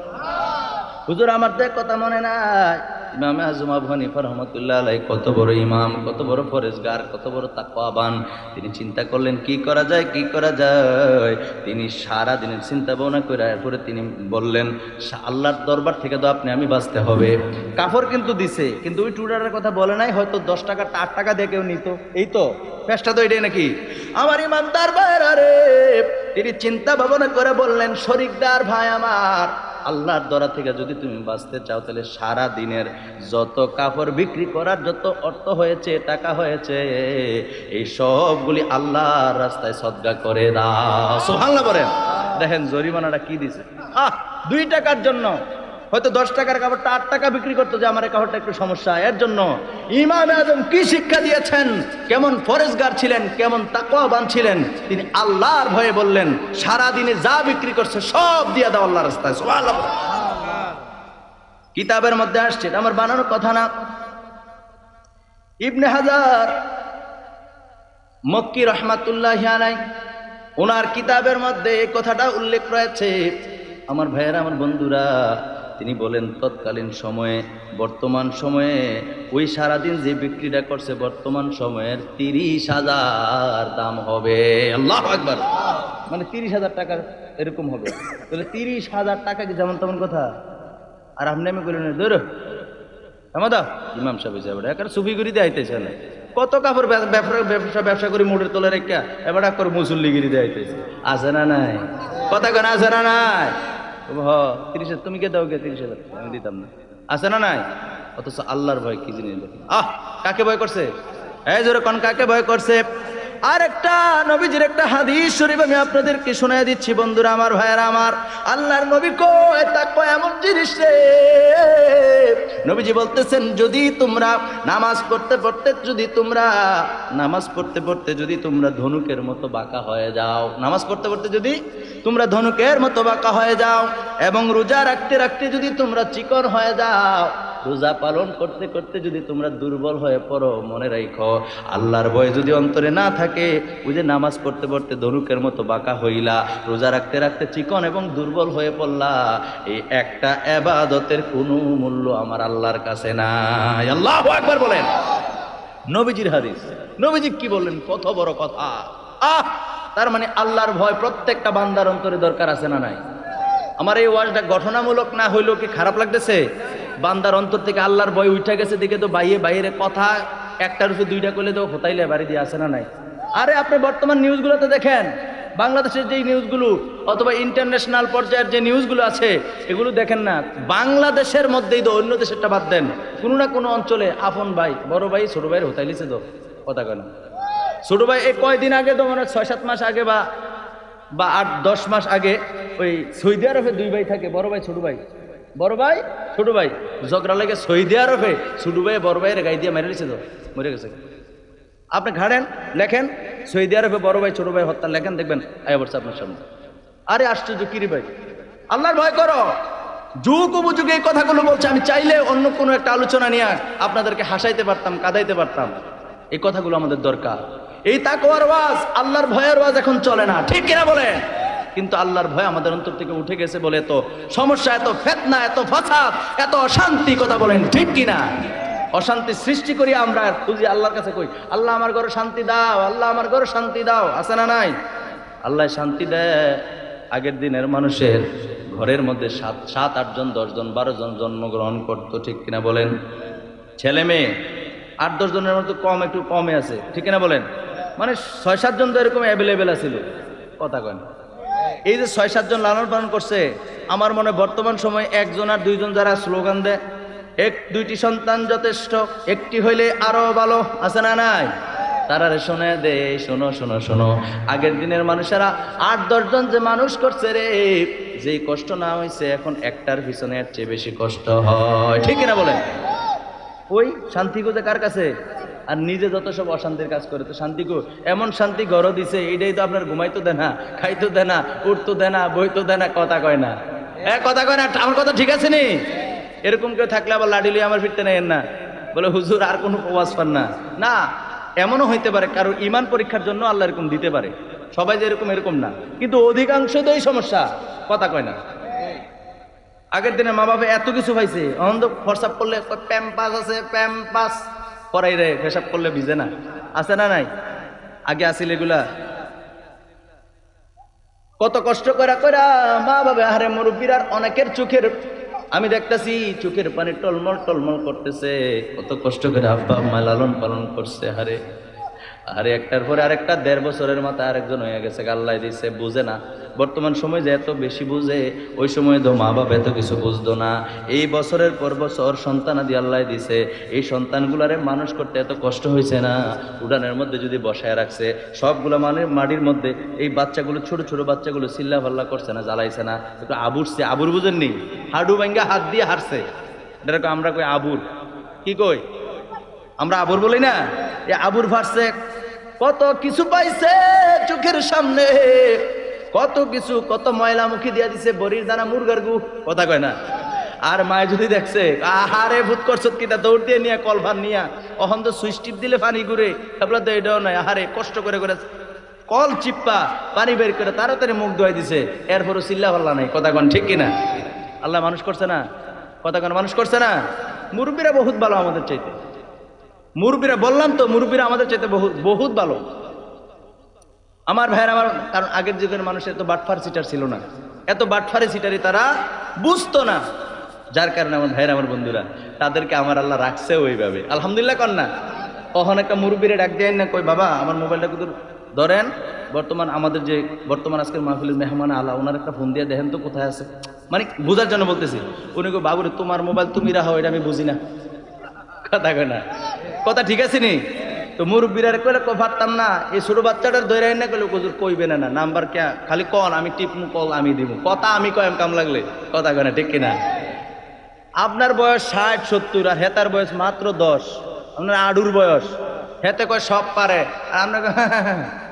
হুজুর আমার দিয়ে কথা মনে নাই। ইমামে আজম আবু হানিফা রহমাতুল্লাহি আলাইহি কত বড় ইমাম, কত বড় পরেজগার, কত বড় তাকওয়াবান। তিনি চিন্তা করলেন কি করা যায়, কি করা যায়। তিনি সারা দিনের চিন্তা ভাবনা করে এরপরে তিনি বললেন, আল্লাহর দরবার থেকে তো আমি বাঁচতে হবে। কাপড় কিন্তু দিছে, কিন্তু ওই টুডারের কথা বলে নাই, হয়তো 10 টাকা 8 টাকা দিয়ে কেউ নিত। এই তো পেশটা তো এটাই নাকি? আমার ইমানদার ভাইরা রে, তিনি চিন্তা ভাবনা করে বললেন, শরিকদার ভাই আমার, আল্লাহর দরবার থেকে যদি তুমি বাঁচতে চাও তাহলে সারা দিনের যত কাপড় বিক্রি করার যত অর্থ হয়েছে, টাকা হয়েছে, এই সবগুলি আল্লাহর রাস্তায় সদকা করে দাও। সুবহানাল্লাহ বলেন। দেখেন জরিমানাটা কি দিছে। 2 টাকার জন্য হয়তো 10 টাকার কাপড়টা 8 টাকা বিক্রি করতো, যে আমার এই কাপড়টা একটু সমস্যা, এর জন্য ইমাম আজম কি শিক্ষা দিয়েছেন, কেমন ফরেজগার ছিলেন, কেমন তাকওয়াবান ছিলেন। তিনি আল্লাহর ভয়ে বললেন, সারা দিনে যা বিক্রি করছে সব দিয়ে দাও আল্লাহর রাস্তায়। সুবহানাল্লাহ। কিতাবের মধ্যে আসছে, আমার বানানো কথা না। ইবনে হাজার মক্কি রহমাতুল্লাহি আলাইহি ওনার কিতাবের মধ্যে এই কথাটা উল্লেখ রয়েছে। আমার ভাইয়েরা, আমার বন্ধুরা, তিনি বলেন তৎকালীন সময়ে, বর্তমান সময়ে ওই সারাদিন যে বিক্রিটা করছে বর্তমান সময়ের 30,000 দাম হবে। আল্লাহু আকবার। মানে 30,000 টাকা এরকম হবে। তাহলে 30,000 টাকা কি যেমন তেমন কথা? আর আপনি আমি বললেন ধরো আমাদা ইমাম সাহেব হিসাবে একার সুফি গিরি দেখাইতেছে না, কত কাপড় ব্যবসা করি মুড়ের তোলে রেখা এবার করে মুসল্লিগিরি দেখাইতেছে। আছে না নাই? কথা কেন আছে না নাই? 30,000 তুমি কে দাও কে? 30,000 আমি দিতাম না। আছে না নাই? অথচ আল্লাহর ভয় কি জিনিস দেখেন। কাকে ভয় করছে? এই জোরে কোন কাকে ভয় করছে? আর একটা নবীজির একটা হাদিস শরীফ আমি আপনাদেরকে শোনায় দিচ্ছি বন্ধুরা, আমার ভাইয়েরা আমার। আল্লাহর নবী কয় তাকওয়া এমন জিনিস রে, নবীজি বলতেছেন, যদি তোমরা নামাজ পড়তে পড়তে যদি তোমরা ধনুকের মতো বাঁকা হয়ে যাও, নামাজ পড়তে পড়তে যদি তোমরা ধনুকের মতো বাঁকা হয়ে যাও, এবং রোজা রাখতে রাখতে যদি তোমরা চিকন হয়ে যাও, রোজা পালন করতে করতে যদি তোমরা দুর্বল হয়ে পড়ো, মনে রাখো আল্লাহর ভয় যদি অন্তরে না থাকে, ওই যে নামাজ পড়তে পড়তে ধনুকের মতো বাঁকা হইলা, রোজা রাখতে রাখতে চিকন এবং দুর্বল হয়ে পড়লা, এই একটা ইবাদতের কোনো মূল্য আমার আল্লাহর কাছে নাই। আল্লাহু আকবার বলেন। নবীজির হাদিস, নবীজি কি বললেন, কত বড় কথা। তার মানে আল্লাহর ভয় প্রত্যেকটা বান্দার অন্তরে দরকার আছে না নাই? আমার এই ওয়াজটা গঠনামূলক না হইলেও কি খারাপ লাগতেছে? বান্দার অন্তর থেকে আল্লাহর ভয় উঠে গেছে দেখে তো বাইরে কথা একটার উপরে 2টা করলে তো হতাইলে বাড়ি দিয়ে আসে না নাই? আরে আপনি বর্তমান নিউজগুলোতে দেখেন, বাংলাদেশের যেই নিউজগুলো অথবা ইন্টারন্যাশনাল পর্যায়ের যে নিউজগুলো আছে এগুলো দেখেন না, বাংলাদেশের মধ্যেই তো, অন্য দেশেরটা বাদ দেন, কোনো না কোনো অঞ্চলে আপন ভাই বড় ভাই ছোট ভাইয়ের হতাই লিছে তো, কথা কেন ছোট ভাই এই কয়দিন আগে তো মানে 6-7 মাস আগে বা 8-10 মাস আগে ওই সৌদি আরবে 2 ভাই থাকে, বড় ভাই ছোট ভাই, বড় ভাই ছোট ভাই ঝগড়া লেগে সৌদি আরবে ছোট ভাই বড় ভাইয়ের গাই দিয়ে মেরে দিছে তো, মরে গেছে। আপনি ঘাড়েন লেখেন সৌদি আরবে বড় ভাই ছোট ভাই হত্যা লেখেন, দেখবেন আয়া বলছে আপনার সামনে। আরে আশ্চর্য, কিরি ভাই, আল্লাহর ভয় করো। যুগ উপযুগে এই কথাগুলো বলছে, আমি চাইলে অন্য কোনো একটা আলোচনা নিয়ে আপনাদেরকে হাসাইতে পারতাম, কাঁদাইতে পারতাম। এই কথাগুলো আমাদের দরকার। এই তাকওয়ার ওয়াজ, আল্লাহর ভয়ের ওয়াজ এখন চলে না, ঠিক কিনা বলেন? কিন্তু আল্লাহর ভয় আমাদের অন্তর থেকে উঠে গেছে বলে তো সমস্যা, এত ফিতনা, এত ফাসাদ, এত অশান্তি, কথা বলেন ঠিক কিনা? অশান্তি সৃষ্টি করি আমরা, খুঁজি আল্লাহর কাছে, কই আল্লাহ আমার ঘরে শান্তি দাও, আল্লাহ আমার ঘরে শান্তি দাও, আছে না নাই? আল্লাহ শান্তি দেয়। আগের দিনের মানুষের ঘরের মধ্যে 7-8 জন, 10 জন, 12 জন জন্মগ্রহণ করতো, ঠিক কিনা বলেন? ছেলে মেয়ে 8-10 জনের মধ্যে কম, একটু কমে আছে, ঠিক কিনা বলেন? মানে 6-7 জন তো এরকম অ্যাভেলেবেল আছিল, কথা কয় না? এই যে 6-7 জন লালন পালন করছে, আমার মনে বর্তমান সময় 1 জন আর 2 জন যারা স্লোগান দেয়, 1-2টি সন্তান যথেষ্ট, একটি হইলে আরো ভালো, আছে না নাই? তারা রে শোনে দে, শোনো শোনো শোনো, আগের দিনের মানুষেরা 8-10 জন যে মানুষ করছে রে, যেই কষ্ট না হয়েছে এখন একটার পিছনে এর চেয়ে বেশি কষ্ট হয়, ঠিক কিনা বলেন? ওই শান্তি খুঁজে কার কাছে? আর নিজে যত সব অশান্তির কাজ করে, তো শান্তি কো, এমন শান্তি ঘরও দিছে, এইটাই তো আপনার ঘুমাইতো দেয় না, খাইতো দেয় না, উঠতো দেয় না, বইতো দেয় না, কথা কয় না, কথা কয় না, আমার কথা ঠিক আছে নি? এরকম কেউ থাকলে আবার লাঠি লিয়ে আমার ফিরতে নেন না, বলে হুজুর আর কোনো ওয়াজ পান না। না, এমনও হইতে পারে কারো ইমান পরীক্ষার জন্য আল্লাহ এরকম দিতে পারে, সবাই যে এরকম না, কিন্তু অধিকাংশ তো এই সমস্যা, কথা কয় না। আগের দিনে মা বাবা এত কিছু পাইছে, অন্ধ ফরসাপ করলে প্যাম্পাস আছে, প্যাম্পাস পরাই রে, পেশাব করলে ভিজে না, আছে না নাই? আগে আসিল এগুলা, কত কষ্ট করা মা বাবা, আরে মুরব্বীরা অনেকের চোখের, আমি দেখতেছি চোখের পানি টলমল টলমল করতেছে, কত কষ্ট করে আব্বা আম্মা লালন পালন করছে। আরে আরে একটার পরে আরেকটা, 1.5 বছরের মাথায় আরেকজন হয়ে গেছে, আল্লাহ দিছে, বুঝে না। বর্তমান সময় যে এত বেশি বুঝে, ওই সময় তো মা বাবা এত কিছু বুঝতো না। এই বছরের পর বছর সন্তান আদি আল্লাহ দিছে, এই সন্তানগুলারে মানুষ করতে এত কষ্ট হয়েছে না। উড়ানের মধ্যে যদি বসায় রাখছে, সবগুলো মানে মাটির মধ্যে, এই বাচ্চাগুলো, ছোট ছোট বাচ্চাগুলো চিল্লা ফাল্লা করছে না, জ্বালাইছে না, একটু আবুরছে, আবুর বুঝেননি, হাডু ভাঙ্গা হাত দিয়ে হারছে, এরকম আমরা কই আবুর, কি কই আমরা, আবুর বলি না, এ আবুর ফারছে, কত কিছু পাইছে চোখের সামনে, কত কিছু, কত ময়লা মুখি দিয়া দিছে, বড়ির দানা, মুরগার গু, কথা কয় না। আর মায়ে যদি দেখছে, আহারে ভূত করছত কিটা, দৌড় দিয়ে নিয়ে কলভার নিয়া, অহন তো সুইচ টিপ দিলে পানি ঘুরে, তারপরে তো এটাও নয়, আহারে কষ্ট করে করে কল চিপ্পা পানি বের করে তাড়াতাড়ি মুখ ধোয়াই দিছে, এরপরও চিল্লা পাল্লা নাই, কথা কন ঠিক কিনা? আল্লাহ মানুষ করছে না, কথা কন মানুষ করছে না? মুরব্বীরা বহুত ভালো আমাদের চাইতে, মুরব্বীরা, বললাম তো মুরব্বীরা আমাদের চাইতে বহুত ভালো। আমার ভাইয়ের, আমার, কারণ আগের যুগের মানুষের এত বাটফার সিটার ছিল না, এত বাটফারি সিটারি তারা বুঝতো না, যার কারণে আমার ভাইয়ের, আমার বন্ধুরা, তাদেরকে আমার আল্লাহ রাখছে ওইভাবে, আলহামদুলিল্লাহ কন না। কখন একটা মুরব্বীরে ডাক দেয় না, কই বাবা আমার মোবাইলটা কিন্তু ধরেন, বর্তমান আমাদের যে বর্তমান আজকের মাহফিলের মেহমান আলা, ওনার একটা ফোন দিয়ে দেখেন তো কোথায় আছে, মানে বোঝার জন্য বলতেছি। উনি কই বাবুরে তোমার মোবাইল তুমি রাখো, এটা আমি বুঝি না, কথা কয় না, কথা ঠিক আছে নি? তো মুরব্বীরা কইলে পারতাম না, এই ছোট বাচ্চাটার ধরে না কইলে হুজুর কইবে না, নাম্বার কে খালি কল, আমি টিপমু, কল আমি দিব, কথা আমি কয় কাম লাগলে, কথা কয় না ঠিক কিনা? আপনার বয়স 60-70 আর হেতার বয়স মাত্র 10, আপনার আডুর বয়স, হেতে কয় সব পারে, আর আমরা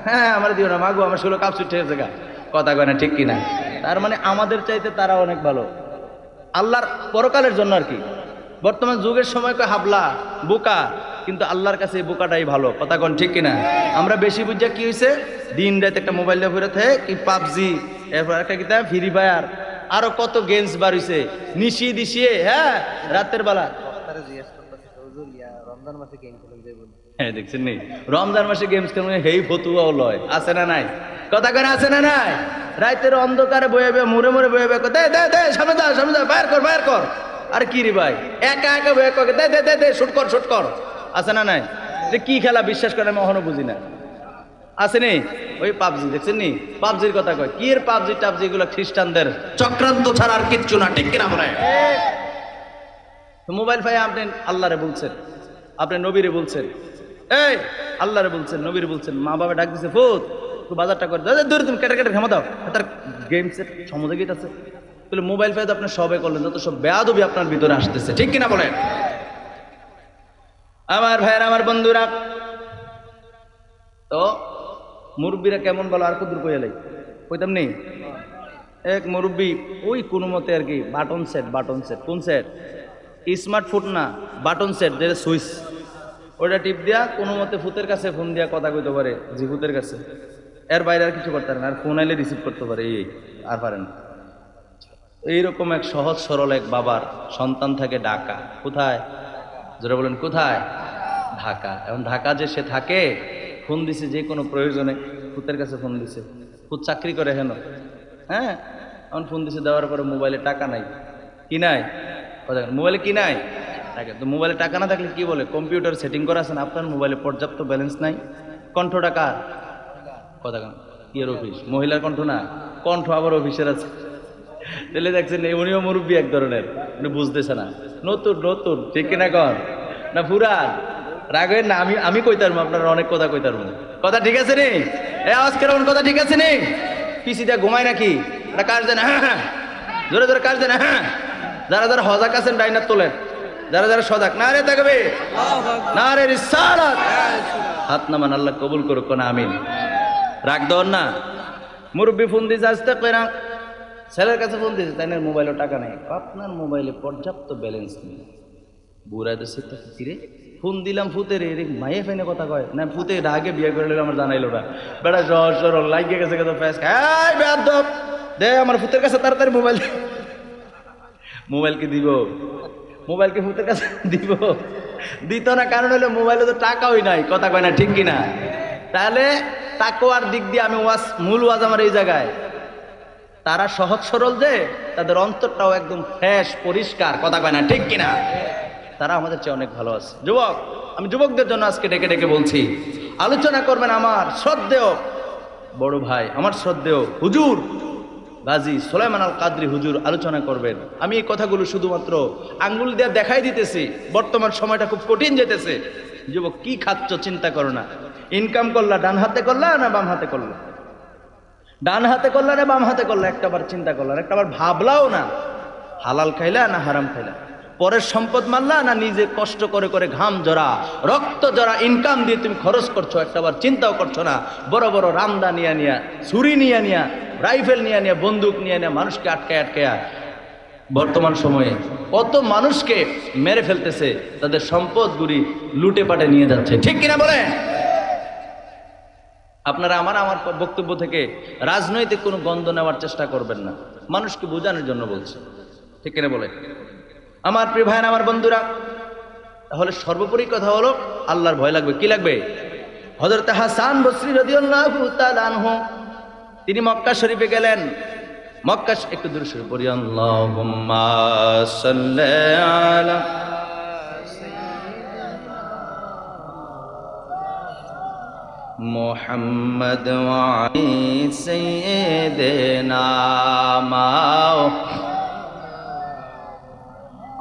হ্যাঁ আমার দিও না মাগো, আমার শুলো কাপ ছুটে গেছে গা, কথা কয় না ঠিক কিনা? তার মানে আমাদের চাইতে তারা অনেক ভালো, আল্লাহর পরকালের জন্য আর কি। বর্তমান যুগের সময় কয় হাবলা, বোকা, কিন্তু আল্লাহর কাছে এই বোকাটাই ভালো, কথা কন ঠিক কিনা? আমরা বেশি বুঝা কি হয়েছে, দিন রাত একটা মোবাইল দিয়ে ঘুরে থাকে, কি পাবজি, এরপর একটা কি ফ্রি ফায়ার, আরো কত গেমস বার হইছে, নিশি দিশিয়ে, হ্যাঁ রাতের বেলা। হ্যাঁ দেখছেন নি, রমজান মাসে গেমস খেলবে, হেই ফতুয়াও লয়, আছে না নাই? কথা কয় আছে না নাই? রাতের অন্ধকারে বয়ে মুড়ে মুড়ে বয়ে দে দে দে, সামনে যা সামনে যা, বাইর কর বাইর কর, আর কি রে ভাই, একা একা বয়ে দে দে দে দে, শুট কর শুট কর, আছে না নাই? কি খেলা বিশ্বাস করে আমি এখনো বুঝি না। আসেনি ওই পাবজি দেখছেন নি পাবজির কথা কয় কি এর পাবজি টাবজি এগুলো খ্রিস্টানদের চক্রান্ত ছাড়া আর কিচ্ছু না ঠিক কিনা বলে তো মোবাইল ভাই আপনি আল্লাহরে বলছেন আপনি নবীরে বলছেন এই আল্লাহরে বলছেন নবীরে বলছেন মা বাবা ডাক দিছে ফুত তুই বাজারটা করে দাও দূরে তুমি কেটে কেটে ঘামা দাও তার গেমসের সমুদ্র গীত আছে তাহলে মোবাইল ফাই তো আপনি সবে করলেন যত সব বেয়াদবি আপনার ভিতরে আসতেছে ঠিক কিনা বলেন আমার ভাইয়ের আমার বন্ধুরা তো মুরব্বীরা কেমন বলো আর কত কইয়া লাই কইতাম নেই এক মুরব্বী ওই কোনো মতে আর কি বাটন সেট কোন সেট স্মার্টফোন না বাটন সেট যেটা সুইচ ওটা টিপ দিয়া কোনো মতে ফুতের কাছে ফোন দিয়া কথা কইতে পারে জি ফুতের কাছে এর বাইরে আর কিছু করতে পারে না আর ফোন আইলে রিসিভ করতে পারে এই আর পারে না এইরকম এক সহজ সরল এক বাবার সন্তান থাকে ঢাকা কোথায় যারা বলেন কোথায় ঢাকা এখন ঢাকা যে সে থাকে ফোন দিছে যে কোনো প্রয়োজনে ফুতের কাছে ফোন দিছে ফুত চাকরি করে হেন হ্যাঁ এখন ফোন দিছে দেওয়ার পরে মোবাইলে টাকা নাই কি নাই মোবাইলে কি নাই টাকা তো মোবাইলে টাকা না থাকলে কি বলে কম্পিউটার সেটিং করা আছে না আপনার মোবাইলে পর্যাপ্ত ব্যালেন্স নাই কণ্ঠটা কার কথা ইয়ের অফিস মহিলার কণ্ঠ না কণ্ঠ আবার অফিসের আছে তাহলে দেখছেন উনিও মুরব্বী এক ধরনের উনি বুঝতেছে না নতুন নতুন ঠিক কিনা কর না পুরান রাগের না আমি কইতারবো আপনারা অনেক কথা কইতারবো কথা ঠিক আছে নি এ আওয়াজ কেমন কথা ঠিক আছে নি পিসি দিয়ে ঘুমায় নাকি এটা কাজ দেন হ্যাঁ জোরে জোরে কাজ দেন হ্যাঁ যারা যারা হজাক আছেন ডাইনার তোলেন যারা যারা সজাগ না রে থাকবে না রে রিসালাত হাত নামান আল্লাহ কবুল করুক না আমিন রাগ দেন না মুরব্বী ফোন দিয়েছে আসতে কইরা ছেলের কাছে ফোন দিয়েছে তাই না মোবাইলে টাকা নেই আপনার মোবাইলে পর্যাপ্ত ব্যালেন্স নেই বুড়া দেশে রে ফোন দিলাম ফুতে রে মাইয়ে ফাইনে কথা কয় না ফুতে আগে বিয়ে করে আমার জানাইলো না বেড়া সহজ সরল লাগিয়ে গেছে কত ফ্যাস এই বেয়াদব দে আমার ফুতের কাছে তাড়াতাড়ি মোবাইল মোবাইল কি দিব মোবাইল কি ফুতের কাছে দিব দিত না কারণ হলো মোবাইলে তো টাকাই নাই কথা কয় না ঠিক কিনা তাহলে তাকওয়ার দিক দিয়ে আমি মূল ওয়াজ আমার এই জায়গায় তারা সহজ সরল যে তাদের অন্তরটাও একদম ফ্রেশ পরিষ্কার কথা কয় না ঠিক কিনা তারা আমাদের চেয়ে অনেক ভালো আছে যুবক আমি যুবকদের জন্য আজকে ডেকে ডেকে বলছি আলোচনা করবেন আমার শ্রদ্ধেয় বড় ভাই আমার শ্রদ্ধেয় হুজুর গাজী সুলাইমান আল কাদরি হুজুর আলোচনা করবেন আমি এই কথাগুলো শুধুমাত্র আঙ্গুল দিয়ে দেখাই দিতেছি বর্তমান সময়টা খুব কঠিন যেতেছে যুবক কি খাচ্ছ চিন্তা করো না ইনকাম করলা ডান হাতে করলা না বাম হাতে করলা ডান হাতে করলা না বাম হাতে করলা একটাবার চিন্তা করলা একটাবার ভাবলাও না হালাল খাইলা না হারাম খাইলা পরের সম্পদ মারলা না নিজে কষ্ট করে করে ঘাম জরা রক্ত জরা ইনকাম দিয়ে তুমি খরচ করছো একটাবার চিন্তাও করছো না বড় বড় রামদা নিয়া নিয়া ছুরি নিয়া নিয়া রাইফেল নিয়া নিয়া বন্দুক নিয়ে নিয়ে মানুষকে আটকায় আটকায় বর্তমান সময়ে কত মানুষকে মেরে ফেলতেছে তাদের সম্পদগুলি লুটে পাটে নিয়ে যাচ্ছে ঠিক কিনা বলে আপনারা আমার বক্তব্য থেকে রাজনৈতিক কোনো গন্ধ নেওয়ার চেষ্টা করবেন না মানুষকে বোঝানোর জন্য বলছি ঠিক কিনা বলে আমার প্রিয় ভাইরা আমার বন্ধুরা তাহলে সর্বোপরি কথা হলো আল্লাহর ভয় লাগবে কি লাগবে হযরত হাসান বসরি রাদিয়াল্লাহু তাআলা আনহু তিনি মক্কা শরীফে গেলেন মক্কা একটু দূরে সরে পড়ি আল্লাহুম্মা সাল্লি আলা মুহাম্মদ ওয়া আলি সাইয়্যিদিনা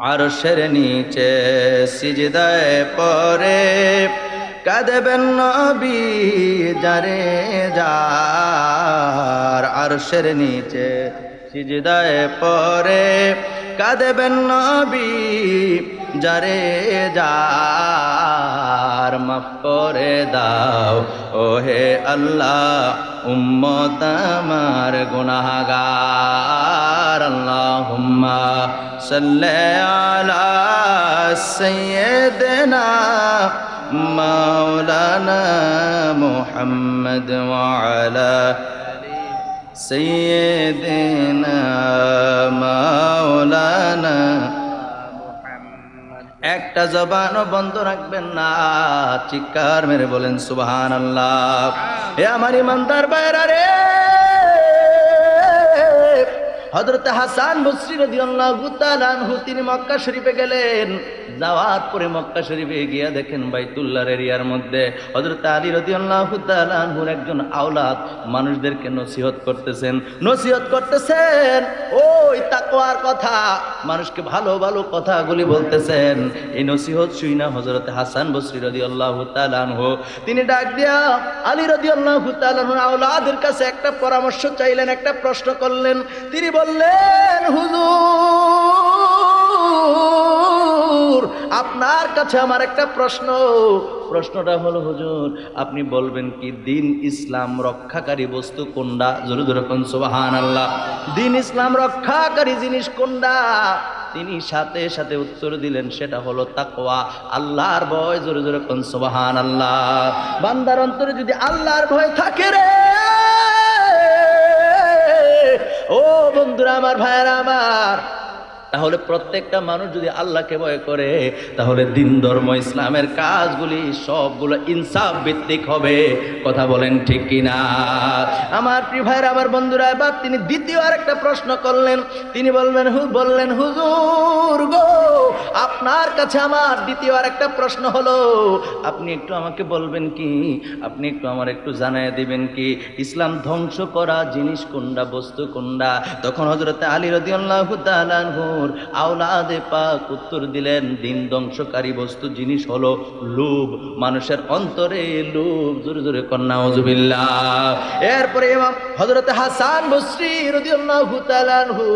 আরশের নিচে সিজদায় পড়ে কাঁদবেন নবী যারে যার আরশের নিচে সিজদায় পড়ে কাঁদবেন নবী যারে যার মাফ করে দাও ওহে আল্লাহ উম্মত আমার গুনাহগার আল্লাহুম্মা সাল্লি আলা সাইয়্যিদিনা মাওলানা মুহাম্মদ ওয়া আলা সাইয়্যিদিনা মাওলানা একটা জবানও বন্ধ রাখবেন না চিৎকার মেরে বলেন সুবহানাল্লাহ এ আমার ইমানদার ভাইরা রে হযরত হাসান বসরি রাদিয়াল্লাহু তাআলা আনহু তিনি মক্কা শরীফে গেলেন। যাওয়ার পরে মক্কা শরীফে গিয়া দেখেন বাইতুল্লাহর এরিয়ার মধ্যে হযরত আলী রাদিয়াল্লাহু তাআলা আনহুর একজন আওলাদ মানুষদেরকে নসিহত করতেছেন ওই তাকওয়ার কথা, মানুষকে ভালো ভালো কথাগুলি বলতেছেন। এই নসিহত শুই না হযরত হাসান বসরি রাদিয়াল্লাহু তাআলা আনহু তিনি ডাক দিয়া আলী রাদিয়াল্লাহু তাআলা আনহুর আওলাদের কাছে একটা পরামর্শ চাইলেন, একটা প্রশ্ন করলেন। তিনি বললেন, হুজুর আপনার কাছে আমার একটা প্রশ্নটা হলো হুজুর আপনি বলবেন কি দিন ইসলাম রক্ষাকারী বস্তু কোনটা? জোরে জোরে কোন সুবহানাল্লাহ। দিন ইসলাম রক্ষাকারী জিনিস কোনটা? তিনি সাথে সাথে উত্তর দিলেন সেটা হলো তাকওয়া, আল্লাহর ভয়। জোরে জোরে কোন সুবহানাল্লাহ। বান্দার অন্তরে যদি আল্লাহর ভয় থাকে রে, ও বন্ধুরা আমার, ভাইয়েরা আমার, তাহলে প্রত্যেকটা মানুষ যদি আল্লাহকে ভয় করে তাহলে দিন ধর্ম ইসলামের কাজগুলি সবগুলো ইনসাফ ভিত্তিক হবে। কথা বলেন ঠিক কিনা? আমার প্রিয় ভাইরা, আমার বন্ধুরা, এবার তিনি দ্বিতীয় আরেকটা প্রশ্ন করলেন। তিনি বললেন হুজুর গো আপনার কাছে আমার দ্বিতীয় আরেকটা প্রশ্ন হলো আপনি একটু আমাকে বলবেন কি, আপনি একটু আমার একটু জানায় দিবেন কি ইসলাম ধ্বংস করা জিনিস কোনটা, বস্তু কোনটা? তখন হযরত আলী রাদিয়াল্লাহু তাআলা আনহু আওলাদে পাক উত্তর দিলেন দিন ধ্বংসকারী বস্তু জিনিস হলো লোভ, মানুষের অন্তরে লোভ। জোরে জোরে কন্যা নাউজুবিল্লাহ। এরপরে ইমাম হযরত হাসান বসরি রাদিয়াল্লাহু তাআলা আনহু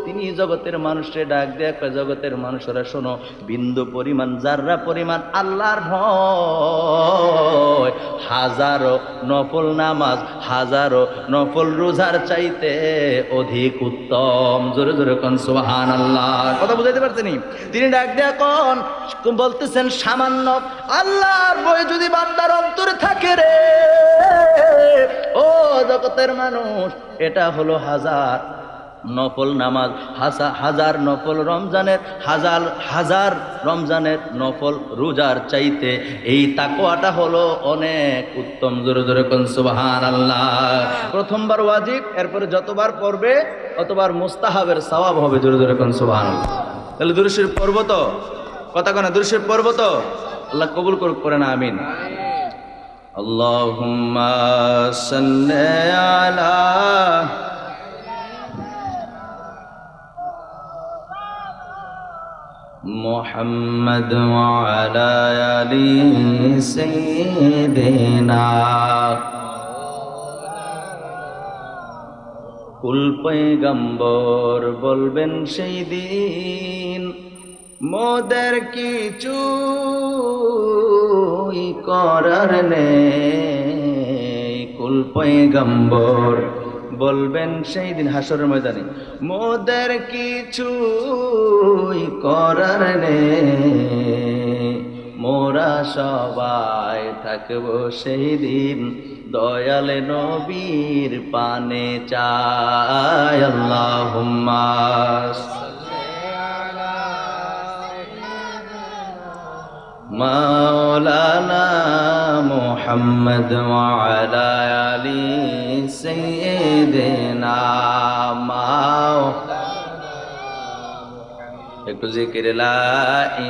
তিনি জগতের মানুষকে ডাক দিয়ে কয়, জগতের মানুষরা শোনো, বিন্দু পরিমাণ জাররা পরিমাণ আল্লাহর ভয় হাজারো নফল নামাজ, হাজারো নফল রোজার চাইতে অধিক উত্তম। জোরে জোরে কোন সুবহানাল্লাহ। কথা বুঝাইতে পারতেনি? তিনি ডাক দেয়া বলতেছেন সামান্য আল্লাহর ভয় যদি বান্দার অন্তরে থাকে রে, ও জগতের মানুষ, এটা হলো হাজার নফল নামাজ, হাজার নফল রমজানের, হাজার রমজানের নফল রোজার চাইতে এই তাকওয়াটা হলো অনেক উত্তম। জোরে জোরে কোন সুবহানাল্লাহ। প্রথমবার ওয়াজিব, এরপরে যতবার পড়বে অতবার মুস্তাহাবের সওয়াব হবে। জোরে জোরে কোন সুবহানাল্লাহ। তাহলে দুরূদ শরীফ পড়ব তো? কথা কোনা দুরূদ শরীফ পড়ব তো? আল্লাহ কবুল করুক, করে না আমিন। আল্লাহুম্মা সাল্লি আলা মুহাম্মদ ওয়া আলা আলি সাইয়্যিদিনা। কুল পয়গম্বর বলবেন সেই দিন মোদের কিছু করার নেই। কুল পয়গম্বর বলবেন সেই দিন হাসরের ময়দানে মোদের কিছু করার নেই, মোরা সবাই থাকবো সেই দিন দয়াল নবীর পানে চাই। আল্লাহুম্মা মাওলানা মুহাম্মদ ওয়া আলা আলি সাইয়্যিদিনা। একটু জিকির লা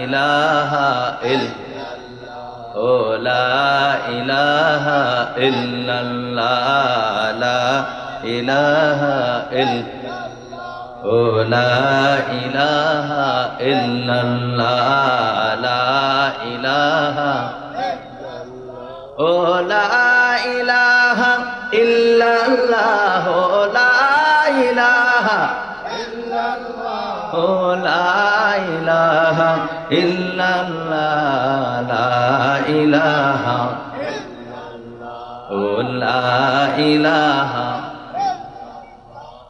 ইলাহা ইল্লাল্লাহ, ও লা ইলাহা ইল্লাল্লাহ, লা ইলাহা ইল্লাল্লাহ, ও লা ইলাহা ইল্লাল্লাহ, লা ইলাহা, ও লা ইলাহা ইল্লাল্লাহ, ও লা ইলাহা, ও লা ইলাহা ইল্লাল্লাহ, লা ইলাহা, ও লা ইলাহা।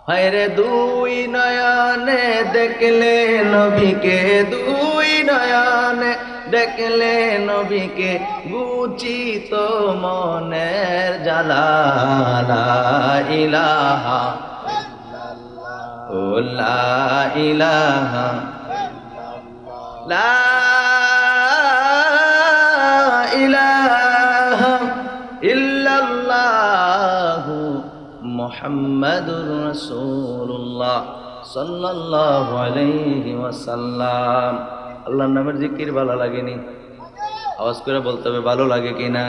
হায়রে দুই নয়নে দেখলে নবীকে, দুই নয়নে দেখলে নবীকে, বুঝিত মনের জ্বালা। লা ইলাহা, ও লা ইলাহা, লা ইলাহা ইল্লাল্লাহু মুহাম্মাদুর রাসূলুল্লাহ। সাল্লাল্লাহু আলাইহি ওয়াসাল্লাম। আল্লাহর নামের জিকির ভালো লাগেনি? আওয়াজ করে বলতে হবে ভালো লাগে কিনা।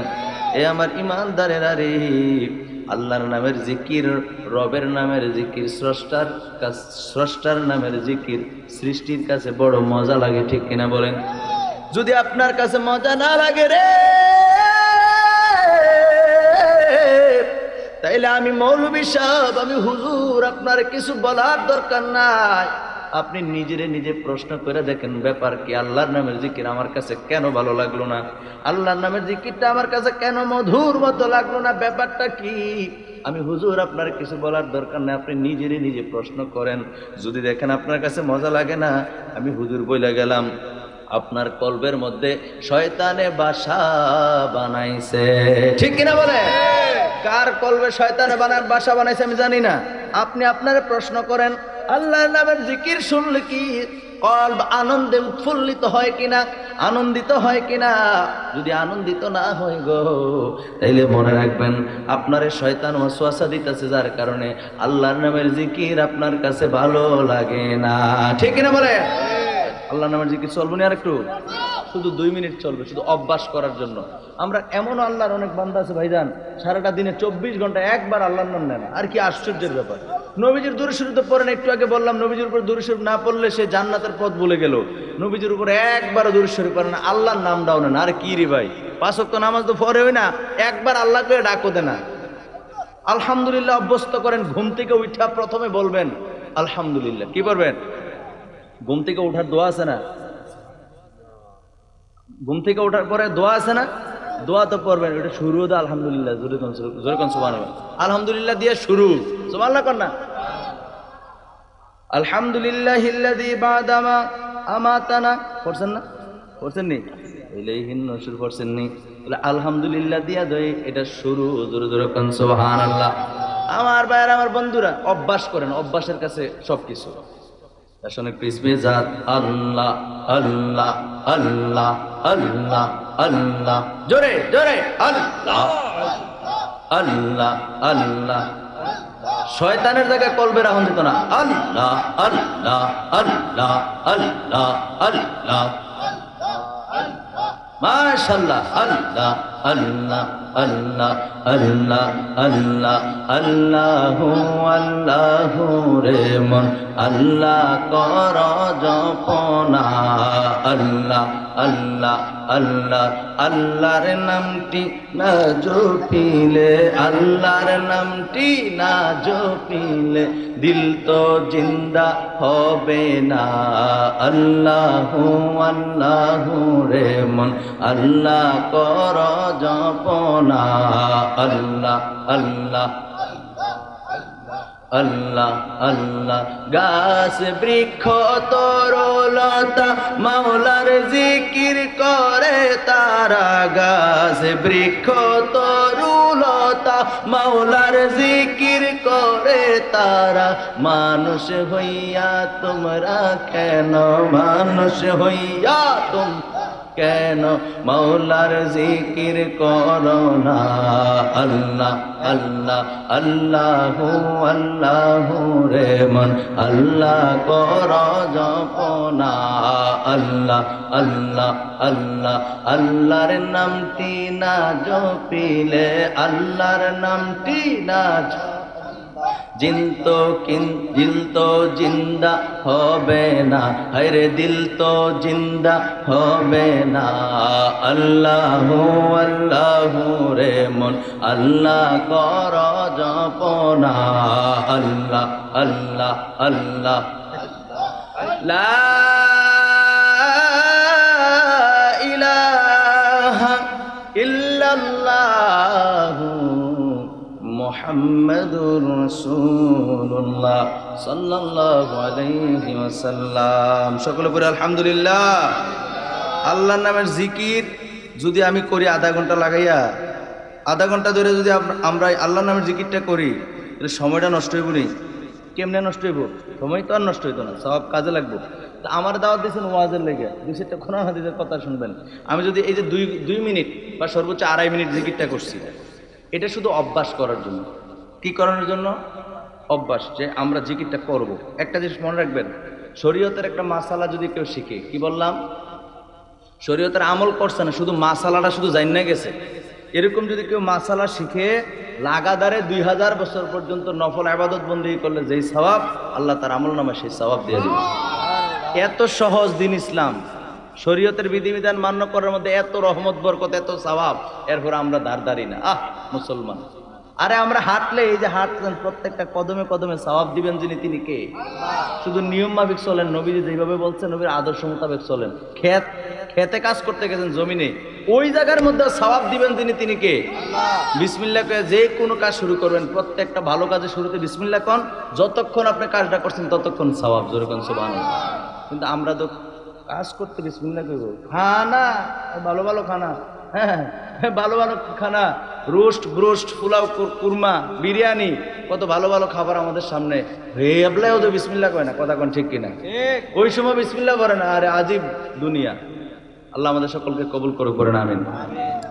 এ আমার ইমানদারেরা রে, আল্লাহর নামের জিকির, রবের নামের জিকির, স্রষ্টার নামের জিকির সৃষ্টির কাছে বড় মজা লাগে, ঠিক কিনা বলেন? যদি আপনার কাছে মজা না লাগে রে, তাইলে আমি মৌলভী সাহেব, আমি হুজুর, আপনার কিছু বলার দরকার নাই। আপনি নিজে প্রশ্ন করে দেখেন, ব্যাপার কি? আল্লাহর নামের জিকির আমার কাছে কেন ভালো লাগলো না? আল্লাহর নামের জিকিরটা আমার কাছে কেন মধুর মতো লাগলো না? ব্যাপারটা কি? আমি হুজুর, আপনার কিছু বলার দরকার নেই, আপনি নিজে প্রশ্ন করেন। যদি দেখেন আপনার কাছে মজা লাগে না, আমি হুজুর বইলা গেলাম, আপনার কলবের মধ্যে শয়তানে বাসা বানাইছে, ঠিক কিনা বলে? কার কলবে শয়তানে বাসা বানাইছে আমি জানি না। আপনি আপনারে প্রশ্ন করেন, আল্লাহর নামের জিকির শুনলে কি কলব আনন্দে উৎফুল্লিত হয় কিনা, আনন্দিত হয় কিনা? যদি আনন্দিত না হয় গো, তাইলে মনে রাখবেন আপনারে শয়তান ওয়াসওয়াসা দিতেছে, যার কারণে আল্লাহর নামের জিকির আপনার কাছে ভালো লাগে না, ঠিক কিনা বলে? আল্লাহর নামের জিকির চলবে না আর একটু? শুধু 2 মিনিট চলবে, শুধু অভ্যাস করার জন্য। আমরা এমন আল্লাহর অনেক বান্দা আছে ভাইজান, সারাটা দিনে 24 ঘন্টা একবার আল্লাহর নাম নেয় না। আর কি আশ্চর্যের ব্যাপার! নবীজির দুরূদ শরীফ তো পড়েন, একটু আগে বললাম নবীজির উপর দুরূদ শরীফ না পড়লে সে জান্নাতের পথ ভুলে গেল। নবীজির উপর একবারও দুরূদ শরীফ পড়ে না, আল্লাহর নাম দাও না। আর কি রে ভাই, 5 ওয়াক্ত নামাজ তো পড়ে হয় না, একবার আল্লাহ করে ডাকো দেনা। আলহামদুলিল্লাহ অভ্যস্ত করেন। ঘুম থেকে উঠা প্রথমে বলবেন আলহামদুলিল্লাহ। কি করবেন? ঘুম থেকে ওঠার দোয়া আছে না? ঘুম থেকে ওঠার পরে দোয়া আছে না? দোয়া তো পড়বেন, ওটা শুরু তো আলহামদুলিল্লাহ, জোরে কোন সুবহানাল্লাহ, আলহামদুলিল্লাহ দিয়ে শুরু, সুবহানাল্লাহ কর না। আলহামদুলিল্লাহিল্লাযী বা'দামা আমাতানা, পড়ছেন না? পড়ছেন নি? ইলাইহিন নুশুর পড়ছেন নি? তাহলে আলহামদুলিল্লাহ দিয়া দেই, এটা শুরু, জোরে কোন সুবহানাল্লাহ। আমার ভাইয়েরা, আমার বন্ধুরা, অভ্যাস করেন, অভ্যাসের কাছে সবকিছু। আসলে কৃষ্ণে জাত আল্লাহ আল্লাহ আল্লাহ আল্লাহ আল্লাহ, জোরে আল্লাহ আল্লাহ আল্লাহ। শয়তানের জায়গায় কলবে রাখুন দিত না। আল্লাহ আল্লাহ আল্লাহ আল্লাহ আল্লাহ, মাশাআল্লাহ। আল্লাহ আল্লাহ আল্লাহ আল্লাহ আল্লাহ আল্লাহু আল্লাহু রে মন আল্লাহ কর জপনা। আল্লাহ আল্লাহ আল্লাহ, আল্লাহর নামটি না জপিলে, আল্লাহর নামটি না জপিলে দিল তো জিন্দা হবে না। আল্লাহু আল্লাহু রে মন আল্লাহ কর জপনা। আল্লাহ আল্লাহ আল্লাহ আল্লাহ, গাছ বৃক্ষ তরুলতা মাওলার জিকির করে তারা। গাছ বৃক্ষ তরুলতা মাওলার জিকির করে তারা। মানুষ হইয়া তোমরা কেন, মানুষ হইয়া তোমরা কেন মাওলার জিকির করো না? আল্লাহ আল্লাহ আল্লাহু আল্লাহু রে মন আল্লাহ কর জপনা। আল্লাহ আল্লাহ আল্লাহ, আল্লাহর নামটি না জপিলে, আল্লাহর নামটি না দিল তো জিন্দা হবে না। হরে দিল তো জিন্দা হবে না। আল্লাহু আল্লাহু রে মন আল্লাহ কর জপনা। আল্লাহ আল্লাহ আল্লাহ, লা ইলাহা ইল্লাল্লাহু মুহাম্মাদুর রাসূলুল্লাহ সাল্লাল্লাহু আলাইহি ওয়াসাল্লাম। সকলে পড়ে আলহামদুলিল্লাহ। আল্লাহর নামের জিকির যদি আমি করি আধা ঘন্টা লাগাইয়া, আধা ঘন্টা ধরে যদি আমরা আল্লাহর নামের জিকিরটা করি, তাহলে সময়টা নষ্ট হইব নি? কেমনে নষ্ট হইব? সময় তো আর নষ্ট হইতো না, সব কাজে লাগবো। তা আমার দাওয়াত দিয়েছেন ওয়াজের লেগে, 2-4টা কোরআন হাদিসের কথা শুনবেন। আমি যদি এই যে 2 মিনিট বা সর্বোচ্চ 2.5 মিনিট জিকিরটা করছি, এটা শুধু অভ্যাস করার জন্য। কি করানোর জন্য? অভ্যাস যে আমরা জিকিরটা করব। একটা জিনিস মনে রাখবেন, শরীয়তের একটা মাসালা যদি কেউ শিখে, কি বললাম, শরীয়তের আমল করছে না, শুধু মাসালাটা শুধু জাইন্না গেছে, এরকম যদি কেউ মাসালা শিখে লাগাতারে 2000 বছর পর্যন্ত নফল ইবাদত বন্দেগী করলে যেই সওয়াব, আল্লাহ তার আমল নামে সেই সওয়াব দিয়ে দিবে। এত সহজ দিন ইসলাম, শরীয়তের বিধিবিধান মান্য করার মধ্যে এত রহমত বরকত, এত সওয়াব, এরপর আমরা দাঁড় না। মুসলমান, আরে আমরা হাঁটলে, এই যে হাঁটছেন, প্রত্যেকটা কদমে কদমে সওয়াব দিবেন যিনি, তিনি কে? শুধু নিয়ম মাফিক চলেন, নবীজি যেভাবে বলছেন নবীর আদর্শ মোতাবেক চলেন। খেতে কাজ করতে গেছেন জমিনে, ওই জায়গার মধ্যে সওয়াব দিবেন যিনি, তিনি কে? বিসমিল্লাহ কয়ে যে কোনো কাজ শুরু করবেন, প্রত্যেকটা ভালো কাজের শুরুতে বিসমিল্লাহ কন, যতক্ষণ আপনি কাজটা করছেন ততক্ষণ সওয়াব, জোরে কোন সুবহানাল্লাহ। কিন্তু আমরা তো কাজ করতে বিসমিল্লাহ কইব, খানা ভালো ভালো খানা, হ্যাঁ ভালো ভালো খানা, রোস্ট ব্রোস্ট, পোলাও, কুরমা, বিরিয়ানি, কত ভালো ভালো খাবার আমাদের সামনে, হেবলায় ওদের বিসমিল্লাহ কয় না, কথা কোন ঠিক কিনা? ওই সময় বিসমিল্লাহ করে না। আরে আজীব দুনিয়া। আল্লাহ আমাদের সকলকে কবুল করে না, আমিন।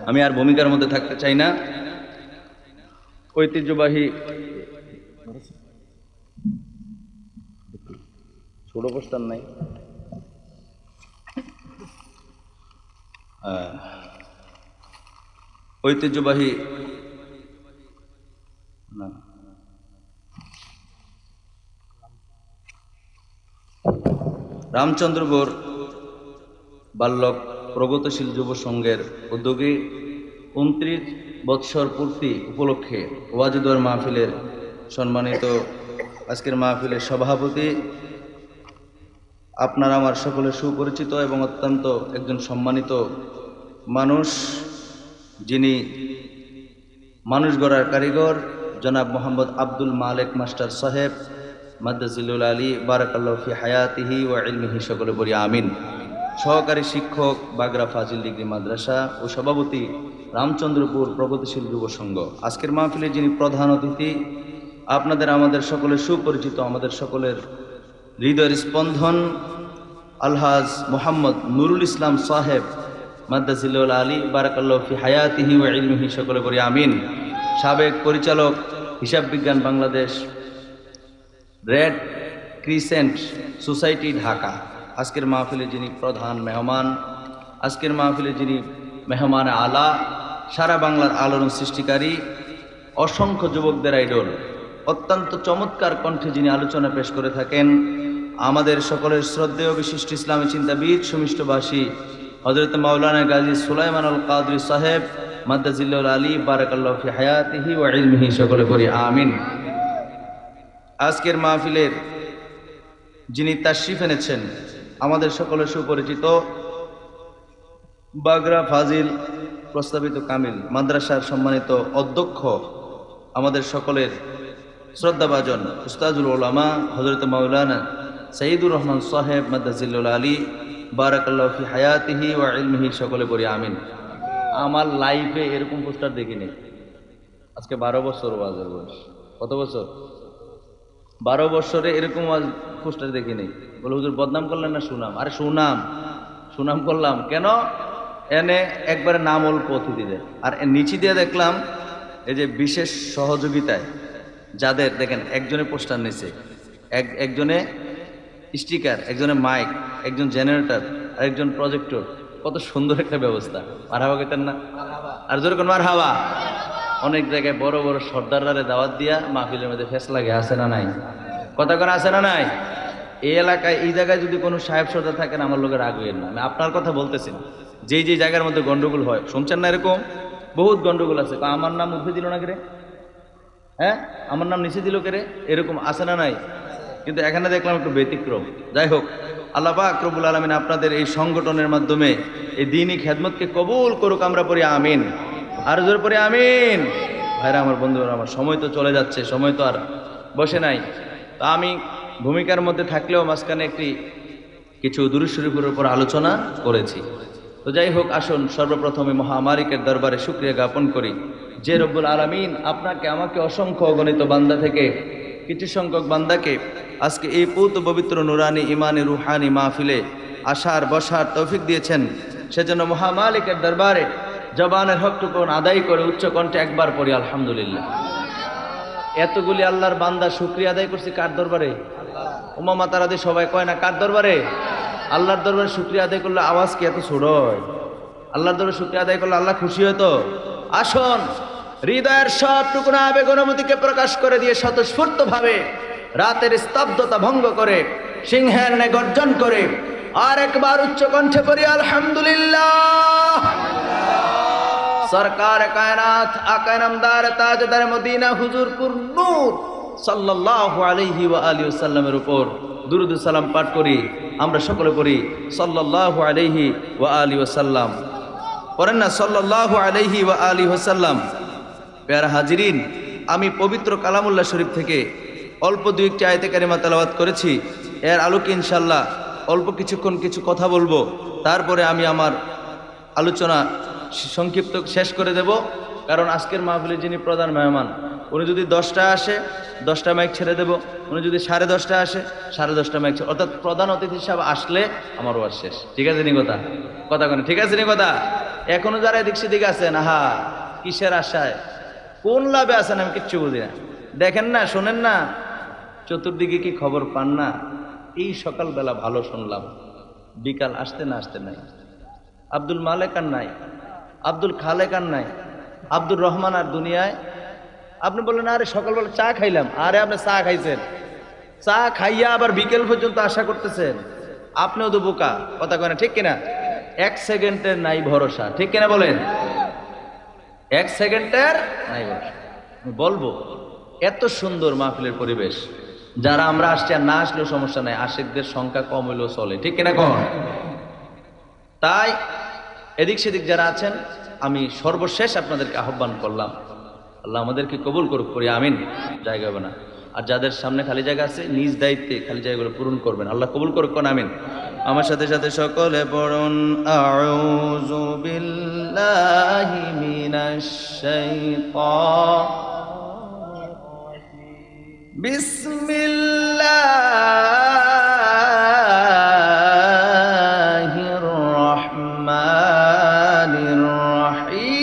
আমি আর ভূমিকার মধ্যে থাকতে চাই না। ঐতিহ্যবাহী ছোট পোস্টার নাই, ঐতিহ্যবাহী না, রামচন্দ্রপুর বাল্যক প্রগতিশীল যুব সংঘের উদ্যোগে 29 বৎসর পূর্তি উপলক্ষে ওয়াজিদুর মাহফিলের সম্মানিত আজকের মাহফিলের সভাপতি, আপনারা আমার সকলের সুপরিচিত এবং অত্যন্ত একজন সম্মানিত মানুষ, যিনি মানুষ গড়ার কারিগর, জনাব মোহাম্মদ আব্দুল মালেক মাস্টার সাহেব মাদ্দাজিলুল আলী, বারাকাল্লাহু ফি হায়াতিহি ওয়া ইলমিহি, সকলে বলি আমিন। সহকারী শিক্ষক, বাগরা ফাজিল ডিগ্রি মাদ্রাসা ও সভাপতি, রামচন্দ্রপুর প্রগতিশীল যুব সংঘ। আজকের মাহফিলে যিনি প্রধান অতিথি, আপনাদের আমাদের সকলের সুপরিচিত, আমাদের সকলের হৃদয়ের স্পন্দন, আলহাজ মোহাম্মদ নুরুল ইসলাম সাহেব মাদ্দাজিলুল আলী, বারাকাল্লাহু ফি হায়াতিহি ওয়া ইলমিহি, সকলে বলি আমিন। সাবেক পরিচালক, হিসাব বিজ্ঞান Bangladesh, red crescent society, Dhaka. আজকের মাহফিলে যিনি প্রধান মেহমান, আজকের মাহফিলে যিনি মেহমান আলা, সারা বাংলার আলোড়ন সৃষ্টিকারী, অসংখ্য যুবকদের আইডল, অত্যন্ত চমৎকার কণ্ঠে যিনি আলোচনা পেশ করে থাকেন, আমাদের সকলের শ্রদ্ধেয় বিশিষ্ট ইসলামী চিন্তাবিদ, সুমিষ্টভাষী হযরত মাওলানা গাজী সুলাইমান আল কাদরি সাহেব মাদ্দাজিলুল আলী, বারাকাল্লাহু ফি হায়াতিহি ওয়া ইলমিহি, সকলে বলি আমিন। আজকের মাহফিলের যিনি তাশরিফ এনেছেন, আমাদের সকলের সুপরিচিত বাগরা ফাজিল প্রস্তাবিত কামিল মাদ্রাসার সম্মানিত অধ্যক্ষ, আমাদের সকলের শ্রদ্ধাভাজন উস্তাদুল উলামা হযরত মাওলানা সাইয়্যিদুর রহমান সাহেব মাদ্দাজিলুল আলী, বারাকাল্লাহু ফি হায়াতিহি ওয়া ইলমিহি, সকলে বলি আমিন। আমার লাইফে এরকম পোস্টার দেখিনি। আজকে 12 বছর ওয়াজের বয়স। কত বছর? 12 বছরে এরকম ওয়াজ পোস্টার দেখিনি। বলে হুজুর বদনাম করলেন না সুনাম? আরে সুনাম করলাম কেন? এনে একবারে নাম অল্প অতিথিদের, আর নিচে দিয়ে দেখলাম এই যে বিশেষ সহযোগিতায় যাদের, দেখেন একজনে পোস্টার নিছে, একজনে স্টিকার, একজনে মাইক, একজন জেনারেটর, আর একজন প্রজেক্টর। কত সুন্দর একটা ব্যবস্থা। মারহাবা কইতেন না? আর জোরে কোন মারহাবা। অনেক জায়গায় বড় বড় সর্দাররা দাওয়াত দিয়া মাহফিলের মধ্যে ফেস লাগে, আছে না নাই? কথা কোন আছে না নাই? এই এলাকায়, এই জায়গায় যদি কোনো সাহেব সর্দার থাকেন, আমার লোকের রাগ হইয়েন না, আমি আপনার কথা বলতেছি না। যেই জায়গার মধ্যে গন্ডগোল হয়, শুনছেন না? এরকম বহুত গন্ডগোল আছে। আমার নাম উঠে দিল না কেরে? হ্যাঁ, আমার নাম নিচে দিল কেরে? এরকম আছে না নাই? কিন্তু এখানে দেখলাম একটু ব্যতিক্রম। যাই হোক, আল্লাহ পাক রব্বুল আলামিন আপনাদের এই সংগঠনের মাধ্যমে এই দ্বীনি খেদমতকে কবুল করুক, আমরা পড়ি আমিন। আর জোর পড়ি আমিন। ভাইরা আমার, বন্ধুরা আমার, সময় তো চলে যাচ্ছে, সময় তো আর বসে নাই। তো আমি ভূমিকার মধ্যে থাকলেও মাঝখানে কিছু দুরূদ শরীফের উপর আলোচনা করেছি। তো যাই হোক, আসুন সর্বপ্রথমে মহামালিকের দরবারে শুকরিয়া জ্ঞাপন করি যে রব্বুল আলামিন আপনাকে আমাকে অসংখ্য অগণিত বান্দা থেকে কিছু সংখ্যক বান্দাকে আজকে এই পৌত পবিত্র নুরানি ইমানি রুহানি মাহফিলে আসার বসার তৌফিক দিয়েছেন। সেজন্য মহামালিকের দরবারে জবানের হকটুকু আদায় করে উচ্চ কণ্ঠে একবার পড়ি আলহামদুলিল্লাহ। এতগুলি আল্লাহর বান্দা শুকরিয়া আদায় করছি কার দরবারে? উম্মামা তারাদি সবাই কয় না কার দরবারে? আল্লাহর দরবারে শুকরিয়া আদায় করলে আওয়াজ কি এত ছোট হয়? আল্লাহর দরবারে শুকরিয়া আদায় করলে আল্লাহ খুশি হতো। আসুন হৃদয়ের সবটুকু আবেগ অনুভূতিকে প্রকাশ করে দিয়ে স্বতঃস্ফূর্ত ভাবে রাতের স্তব্ধতা ভঙ্গ করে সিংহের ন্যায় গর্জন করে আর একবার উচ্চ কণ্ঠে পড়ি আলহামদুলিল্লাহ। সরকার কায়নাত আকা নামদার তাজদার মদিনা হুজুর পুর নূর সাল্লাল্লাহু আলাইহি ওয়া আলিহি ওয়াসাল্লামের উপর দুরূদ ও সালাম পাঠ করি। আমরা সকলে পড়ি সাল্লাল্লাহু আলাইহি ওয়া আলিহি ওয়াসাল্লাম। পড়েন না সাল্লাল্লাহু আলাইহি ওয়া আলিহি ওয়াসাল্লাম। প্যারা হাজিরিন, আমি পবিত্র কালামুল্লাহ শরীফ থেকে অল্প দুই একটি আয়াতে কারিমা তেলাওয়াত করেছি। এর আলোকে ইনশাআল্লাহ অল্প কিছুক্ষণ কিছু কথা বলবো, তারপরে আমি আমার আলোচনা সংক্ষিপ্ত শেষ করে দেব। কারণ আজকের মাহফিলে যিনি প্রধান মেহমান, উনি যদি 10টায় আসে 10টা মাইক ছেড়ে দেব, উনি যদি 10:30টায় আসে 10:30টা মাইক ছেড়ে, অর্থাৎ প্রধান অতিথি হিসাবে আসলে আমার ওয়াজ শেষ। ঠিক আছে নি কথা? কথা কেন ঠিক আছে নি কথা? এখনো যারা এদিক সেদিক আছেন, আহা কিসের আশায় কোন লাভে আছেন আমি কিচ্ছু বুঝি না। দেখেন না, শোনেন না, চতুর্দিকে কি খবর পান না? এই সকালবেলা ভালো শুনলাম, বিকাল আসতে না আসতে নাই, আব্দুল মালেক আর নাই, আব্দুল খালেক আর নাই, আব্দুর রহমান আর দুনিয়ায়। আপনি বললেন আরে সকালবেলা চা খাইলাম, আরে আপনি চা খাইছেন, চা খাইয়া আবার বিকেল পর্যন্ত আশা করতেছেন, আপনিও তো বোকা। কথা কয় না ঠিক কিনা? 1 সেকেন্ডের নাই ভরসা, ঠিক কিনা বলেন? 1 সেকেন্ডের নাই ভরসা। বলবো এত সুন্দর মাহফিলের পরিবেশ, যারা আমরা আসছি আর না আসলেও সমস্যা নাই, আশিকদের সংখ্যা কম হইলেও চলে, ঠিক কিনা কন? তাই এদিক সেদিক যারা আছেন, আমি সর্বশেষ আপনাদেরকে আহ্বান করলাম, আল্লাহ আমাদেরকে কবুল করুক, করি আমিন। জায়গা হবে না, আর যাদের সামনে খালি জায়গা আছে নিজ দায়িত্বে খালি জায়গাগুলো পূরণ করবেন, আল্লাহ কবুল করুক, কোন আমিন। আমার সাথে সাথে সকলে পড়ুন আউযু বিল্লাহি মিনাশ শাইতানির বিসমিল্লাহির রহমানির রহিম।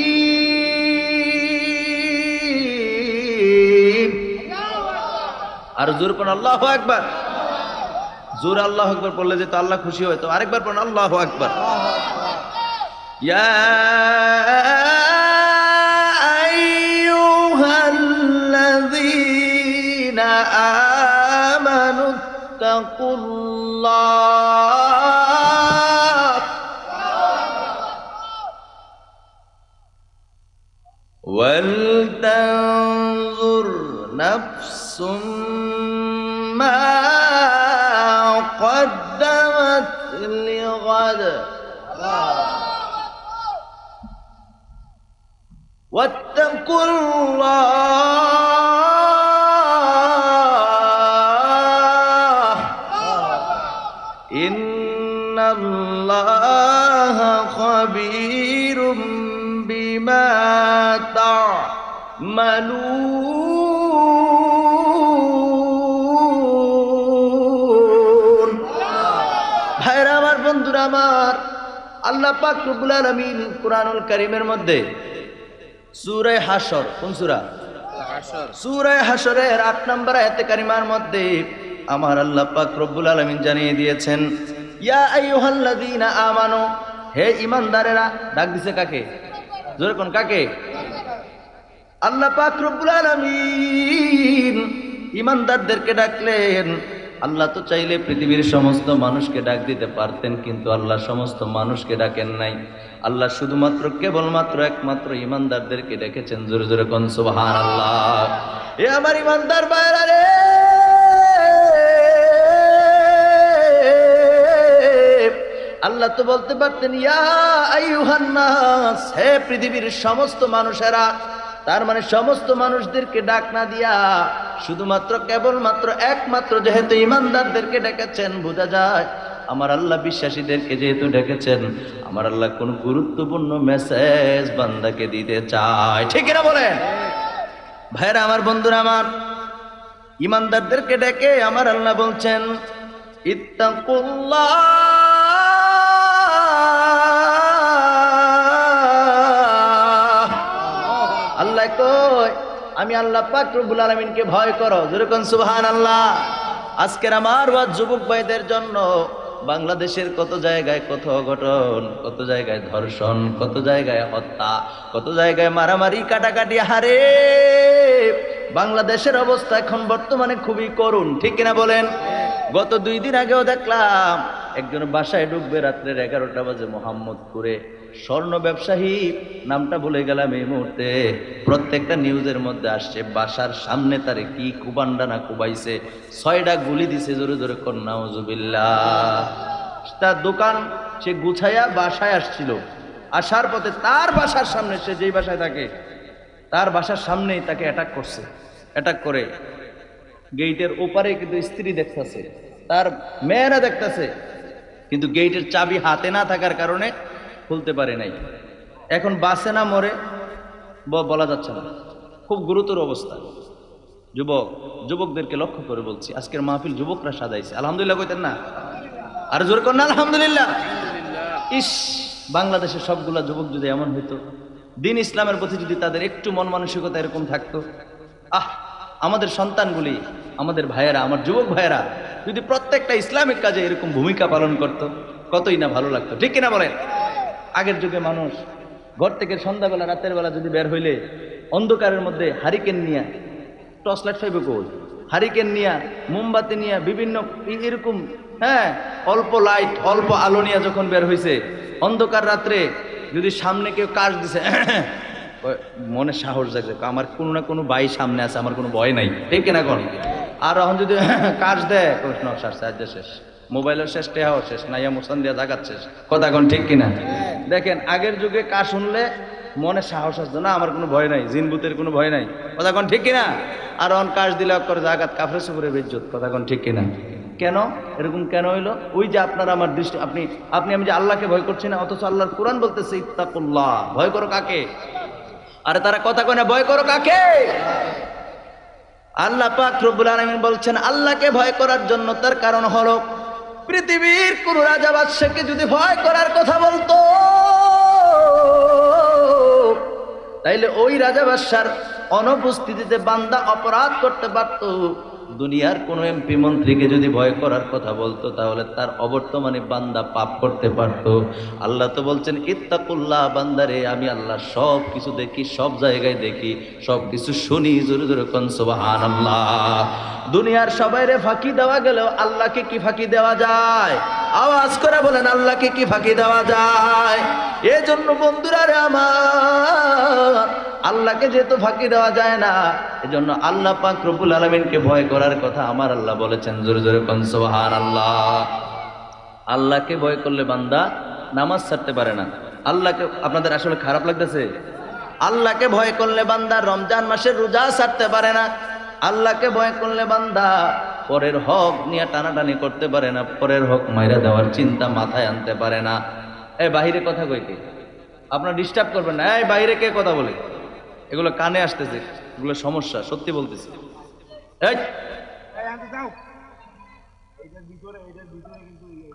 আর জোর কোন আল্লাহু আকবার। জোর আল্লাহু আকবার বললে যে তো আল্লাহ খুশি হয়, তো আরেকবার পড়ুন আল্লাহু আকবার। ইয়া আইয়ুহাল্লাযীনা আমানুত্তাকুল্লাহ ওয়ালতানজুর নাফসুম মা قدمت لغد واتقوا الله إن الله خبير بما تعملون। বন্ধুরা আমার, আল্লাহ পাক রব্বুল আলামিন কুরআনুল কারীমের মধ্যে সূরা হাশর, কোন সূরা? সূরা হাশরের 8 নম্বর আয়াতে কারিমার মধ্যে আমার আল্লাহ পাক রব্বুল আলামিন জানিয়ে দিয়েছেন, ইয়া আইয়ুহাল্লাযীনা আমানু, হে ঈমানদারেরা। ডাক দিছে কাকে? জোরে কোন কাকে? আল্লাহ পাক রব্বুল আলামিন ঈমানদারদেরকে ডাকলেন। আল্লাহ তো চাইলে পৃথিবীর সমস্ত মানুষকে ডাক দিতে পারতেন, কিন্তু আল্লাহ সমস্ত মানুষকে ডাকেন নাই। আল্লাহ শুধুমাত্র কেবলমাত্র একমাত্র ঈমানদারদেরকে ডেকেছেন। জোরে জোরে কোন সুবহানাল্লাহ। এ আমার ঈমানদার ভাইরা রে, আল্লাহ তো বলতে পারতেন ইয়া আইয়ুহান নাস, হে পৃথিবীর সমস্ত মানুষেরা। তার মানে সমস্ত মানুষদেরকে ডাক না দিয়া শুধুমাত্র কেবলমাত্র একমাত্র যেহেতু ঈমানদারদেরকে ডেকেছেন, বোঝা যায় আমার আল্লাহ বিশ্বাসীদেরকে যেহেতু ডেকেছেন, আমার আল্লাহ কোন গুরুত্বপূর্ণ মেসেজ বান্দাকে দিতে চায়, ঠিক না বলেন? ভাইরা আমার, বন্ধুরা আমার, ঈমানদারদেরকে ডেকে আমার আল্লাহ বলছেন ইত্তাকুল্লাহ। আল্লাহ কয় আমি আল্লাহ পাক রব্বুল আলামিনকে ভয় করো, যেরকম সুবহানাল্লাহ। আজকের আমার ওয়াজ যুবক ভাইদের জন্য। বাংলাদেশের কত জায়গায় কত অঘটন, কত জায়গায় ধর্ষণ, কত জায়গায় হত্যা, কত জায়গায় মারামারি কাটাকাটি। হারে বাংলাদেশের অবস্থা এখন বর্তমানে খুবই করুণ, ঠিক কিনা বলেন? গত 2 দিন আগেও দেখলাম একজন বাসায় ঢুকবে রাত্রের 11টা বাজে মোহাম্মদপুরে, স্বর্ণ ব্যবসায়ী, নামটা ভুলে গেলাম এই মুহূর্তে। প্রত্যেকটা নিউজের মধ্যে আসছে বাসার সামনে তারে কি কুবান্ডা না কুবাইছে, 6টা গুলি দিছে, জোরে জোরে কন্যা নাউজুবিল্লাহ। তার দোকান সে গুছাইয়া বাসায় আসছিল, আসার পথে তার বাসার সামনে, সে যেই বাসায় থাকে তার বাসার সামনেই তাকে অ্যাটাক করছে। অ্যাটাক করে গেটের ওপারে কিন্তু স্ত্রী দেখতেছে, তার মেয়েরা দেখতেছে, কিন্তু গেটের চাবি হাতে না থাকার কারণে খুলতে পারে নাই। এখন বাসে না মরে বলা যাচ্ছে না, খুব গুরুতর অবস্থা। যুবকদেরকে লক্ষ্য করে বলছি, আজকের মাহফিল যুবকরা সাজাইছে, আলহামদুলিল্লাহ কইতেন না? আর জোর কর না আলহামদুলিল্লাহ। ইস, বাংলাদেশের সবগুলা যুবক যদি এমন হইতো, দিন ইসলামের প্রতি যদি তাদের একটু মন মানসিকতা এরকম থাকতো, আমাদের সন্তানগুলি, আমাদের ভাইয়েরা, আমার যুবক ভাইয়েরা যদি প্রত্যেকটা ইসলামিক কাজে এরকম ভূমিকা পালন করত, কতই না ভালো লাগতো, ঠিক কিনা বলেন? আগের যুগে মানুষ ঘর থেকে সন্ধ্যাবেলা রাতের বেলা যদি বের হইলে অন্ধকারের মধ্যে হারিকেন নিয়ে, টর্চ লাইট পাইবে কই, হারিকেন নিয়ে, মোমবাতি নিয়ে, বিভিন্ন এরকম অল্প লাইট অল্প আলো নিয়ে যখন বের হয়েছে অন্ধকার রাত্রে, যদি সামনে কেউ কাজ দিছে মনে সাহস জাগে, আমার কোনো না কোনো ভাই সামনে আছে, আমার কোনো ভয় নাই, ঠিক কিনা কোন? আর এখন যদি কাজ দেয় শেষ, মোবাইলের শেষ, টেহাও শেষ, নাইয়া মোসান দিয়া জাগাত শেষ, কথা কোন ঠিক কিনা? দেখেন আগের যুগে কাজ শুনলে মনে সাহস আসতো না, আমার কোনো ভয় নাই, জিনবুতের কোনো ভয় নাই, কথা কোন ঠিক কিনা? আর অন কাজ দিলে করে জাগাত কাফরে সুপুরে বেজ্জত, কথা কোন ঠিক কিনা? কেন এরকম কেন হইলো? ওই যে আপনার আমার দৃষ্টি, আপনি আমি যে আল্লাহকে ভয় করছি না, অথচ আল্লাহর কোরআন বলতেছে ইত্তাকুল্লাহ, ভয় করো কাকে? আরে তারা কথা কয় না, ভয় করো কাকে? আল্লাহ পাক রব্বুল আলামিন বলছেন আল্লাহকে ভয় করার জন্য তার কারণ হলো, পৃথিবীর কোন রাজা বাদশাকে যদি ভয় করার কথা বলতো, তাইলে ওই রাজা বাদশার অনুপস্থিতিতে বান্দা অপরাধ করতে পারত। দুনিয়ার কোন এমপি মন্ত্রীকে যদি ভয় করার কথা বলতো, তাহলে তার অবর্তমানে বান্দা পাপ করতে পারত। আল্লাহ তো বলছেন ইত্তাকুল্লাহ, বান্দারে আমি আল্লাহ সব কিছু দেখি, সব জায়গায় দেখি, সব কিছু শুনি, জোরে জোরে কোন সুবহানাল্লাহ। দুনিয়ার সবাইরে ফাঁকি দেওয়া গেলেও আল্লাহকে কি ফাঁকি দেওয়া যায়? আওয়াজ করে বলেন, আল্লাহকে কি ফাঁকি দেওয়া যায়? এজন্য বন্ধুরা রে আমার, আল্লাহকে যেহেতু ফাঁকি দেওয়া যায় না, এজন্য আল্লাহ পাক রব্বুল আলামিনকে ভয় করার কথা আমার আল্লাহ বলেছেন, জোরে জোরে কোন সুবহানাল্লাহ। আল্লাহকে ভয় করলে বান্দা নামাজ ছাড়তে পারে না। আল্লাহকে, আপনাদের আসলে খারাপ লাগতেছে? আল্লাহকে ভয় করলে বান্দা রমজান মাসের রোজা ছাড়তে পারে না। আল্লাহকে ভয় করলে বান্দা পরের হক নিয়ে টানাটানি করতে পারে না, পরের হক মাইরা দেওয়ার চিন্তা মাথায় আনতে পারে না। এই বাহিরে কথা কই কি? আপনারা ডিস্টার্ব করবেন না। এই বাইরে কে কথা বলে? এগুলো কানে আসতেছে, এগুলো সমস্যা, সত্যি বলতেছি।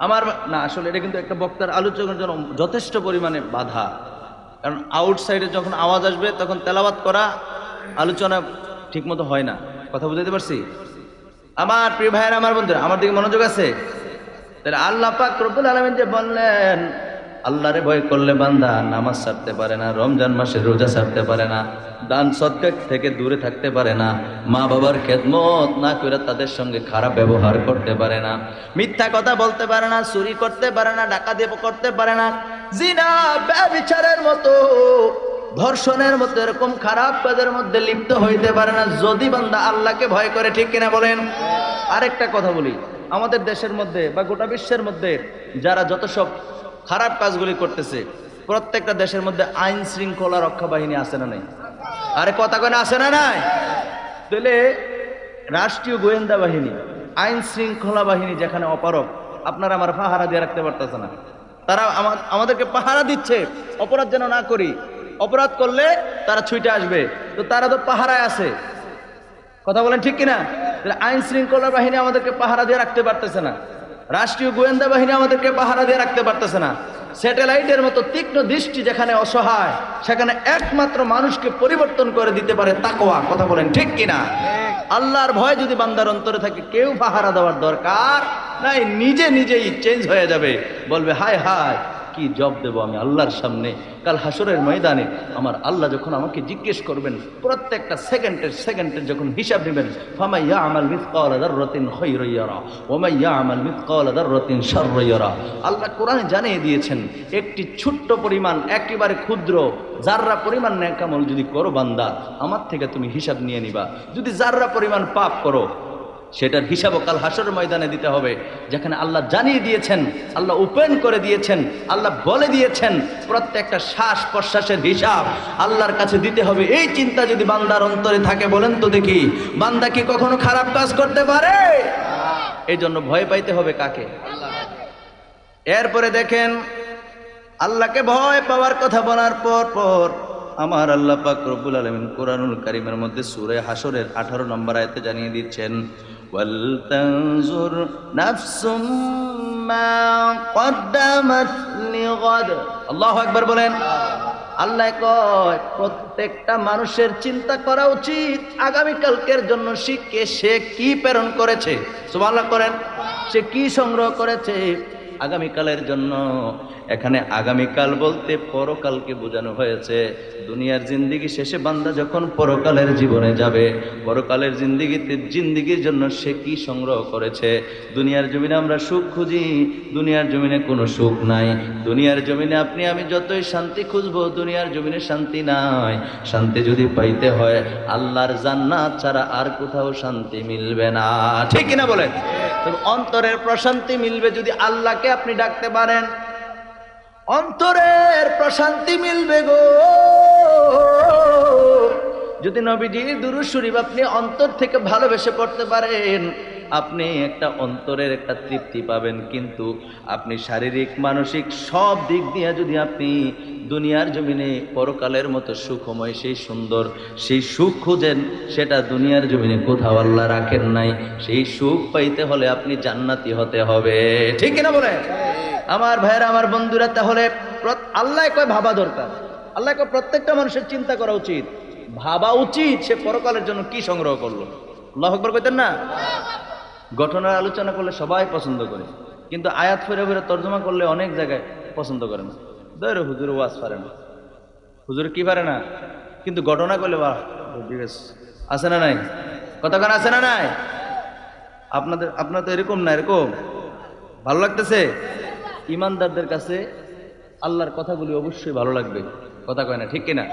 আমার না, আসলে এটা কিন্তু একটা বক্তার আলোচনার জন্য যথেষ্ট পরিমাণে বাধা। কারণ আউটসাইডে যখন আওয়াজ আসবে তখন তেলাওয়াত করা, আলোচনা ঠিক মতো হয় না। কথা বুঝাতে পারছি? আমার প্রিয় ভাইয়েরা, আমার বন্ধুরা, আমার দিকে মনোযোগ আছে? তাহলে আল্লাহ পাক রব্বুল আলামিন যে বললেন আল্লাহরে ভয় করলে বান্দা নামাজ ছাড়তে পারে না, রমজান মাসে রোজা ছাড়তে পারে না, দান সদকা থেকে দূরে থাকতে পারে না, মা বাবার খেদমত না করে তাদের সঙ্গে খারাপ ব্যবহার করতে পারে না, মিথ্যা কথা বলতে পারে না, চুরি করতে পারে না, ডাকাতি করতে পারে না, জিনা ব্যভিচারের মতো, ধর্ষণের মতো এরকম খারাপ কাজের মধ্যে লিপ্ত হইতে পারে না, যদি বান্দা আল্লাহকে ভয় করে, ঠিক কিনা বলেন? আরেকটা কথা বলি, আমাদের দেশের মধ্যে বা গোটা বিশ্বের মধ্যে যারা যত সব খারাপ কাজগুলি করতেছে, প্রত্যেকটা দেশের মধ্যে আইন শৃঙ্খলা রক্ষা বাহিনী আছে না নাই? আরে কথা কয় না, আছে না নাই? তাহলে রাষ্ট্রীয় গোয়েন্দা বাহিনী, আইন শৃঙ্খলা বাহিনী যেখানে অপারক, আপনারা আমার পাহারা দিয়ে রাখতে পারতেছে না। তারা আমাদেরকে পাহারা দিচ্ছে অপরাধ যেন না করি, অপরাধ করলে তারা ছুটে আসবে, তো তারা তো পাহারায় আছে। কথা বলেন ঠিক কিনা? আইন শৃঙ্খলা বাহিনী আমাদেরকে পাহারা দিয়ে রাখতে পারতেছে না, রাষ্ট্রীয় গোয়েন্দা বাহিনী আমাদেরকে পাহারা দিয়ে রাখতে পারতেছে না, স্যাটেলাইটের মতো তীক্ষ্ণ দৃষ্টি যেখানে অসহায়, সেখানে একমাত্র মানুষকে পরিবর্তন করে দিতে পারে তাকওয়া। কথা বলেন ঠিক কিনা? আল্লাহর ভয় যদি বান্দার অন্তরে থাকে, কেউ পাহারা দেওয়ার দরকার নাই, নিজে নিজেই চেঞ্জ হয়ে যাবে। বলবে হায় হায় কি জব দেব আমি আল্লাহর সামনে কাল হাসরের ময়দানে। আমার আল্লাহ যখন আমাকে জিজ্ঞেস করবেন, প্রত্যেকটা সেকেন্ডের যখন হিসাব নেবেন, ফামান ইয়ামাল মিসকালা যাররাতিন খায়রান ইয়ারা ওয়া মান ইয়ামাল মিসকালা যাররাতিন শাররান ইয়ারা। আল্লাহ কোরআনে জানিয়ে দিয়েছেন, একটি ছোট্ট পরিমাণ, একেবারে ক্ষুদ্র জাররা পরিমাণ নেক আমল যদি করো বান্দা, আমার থেকে তুমি হিসাব নিয়ে নিবা। যদি জাররা পরিমাণ পাপ করো, সেটার হিসাবও কাল হাসরের ময়দানে দিতে হবে। যেখানে আল্লাহ জানিয়ে দিয়েছেন, আল্লাহ ওপেন করে দিয়েছেন, আল্লাহ বলে দিয়েছেন প্রত্যেকটা শ্বাস প্রশ্বাসের হিসাব আল্লাহর কাছে দিতে হবে। এই চিন্তা যদি বান্দার অন্তরে থাকে, বলেন তো দেখি, বান্দা কি কখনো খারাপ কাজ করতে পারে? এই জন্য ভয় পাইতে হবে কাকে? এরপরে দেখেন, আল্লাহকে ভয় পাওয়ার কথা বলার পর আমার আল্লাহ পাক রব্বুল আলামিন কোরআনুল কারীমের মধ্যে সূরা হাসরের 18 নম্বর আয়াতে জানিয়ে দিচ্ছেন, ওয়াল তানজুর নাফসুম মা কদ্দামাত লিগাদ। আল্লাহু আকবার বলেন। আল্লাহ কয়, প্রত্যেকটা মানুষের চিন্তা করা উচিত আগামীকালকের জন্য সে কি প্রেরণ করেছে। সুবহানাল্লাহ করেন। সে কি সংগ্রহ করেছে আগামীকালের জন্য। এখানে আগামীকাল বলতে পরকালকে বোঝানো হয়েছে। দুনিয়ার জিন্দিগি শেষে বান্দা যখন পরকালের জীবনে যাবে, পরকালের জিন্দিগির জন্য সে কি সংগ্রহ করেছে। দুনিয়ার জমিনে আমরা সুখ খুঁজি, দুনিয়ার জমিনে কোনো সুখ নাই। দুনিয়ার জমিনে আপনি আমি যতই শান্তি খুঁজবো, দুনিয়ার জমিনে শান্তি নাই। শান্তি যদি পাইতে হয়, আল্লাহর জান্নাত ছাড়া আর কোথাও শান্তি মিলবে না। ঠিক কিনা বলেন? তবে অন্তরের প্রশান্তি মিলবে যদি আল্লাহকে আপনি ডাকতে পারেন। অন্তরের প্রশান্তি মিলবে গো যদি নবীজির দুরূদ শরীফ আপনি অন্তর থেকে ভালোবেসে পড়তে পারেন। আপনি একটা অন্তরের একটা তৃপ্তি পাবেন। কিন্তু আপনি শারীরিক মানসিক সব দিক দিয়ে যদি আপনি দুনিয়ার জমিনে পরকালের মতো সুখময় সেই সুন্দর সেই সুখ খুঁজেন, সেটা দুনিয়ার জমিনে কোথাও আল্লাহ রাখেন নাই। সেই সুখ পাইতে হলে আপনি জান্নাতি হতে হবে। ঠিক কিনা বলে আমার ভাইয়েরা, আমার বন্ধুরা? তাহলে আল্লাহ কয় ভাবা দরকার। আল্লাহ কয় প্রত্যেকটা মানুষের চিন্তা করা উচিত, ভাবা উচিত সে পরকালের জন্য কি সংগ্রহ করলো। আল্লাহু আকবার কইতেন না? ঘটনার আলোচনা করলে সবাই পছন্দ করে, কিন্তু আয়াত ফিরে ফিরে তর্জমা করলে অনেক জায়গায় পছন্দ করে না। ধরো হুজুর ওয়াজ পারে না, হুজুর কি পারে না, কিন্তু ঘটনা করলে বাহ আছে না নাই? কতক্ষণ আছে না নাই? আপনার তো এরকম না, এরকম ভালো লাগতেছে। ইমানদারদের কাছে আল্লাহর কথাগুলি অবশ্যই ভালো লাগবে। কথা কয় না? ঠিক কিনা?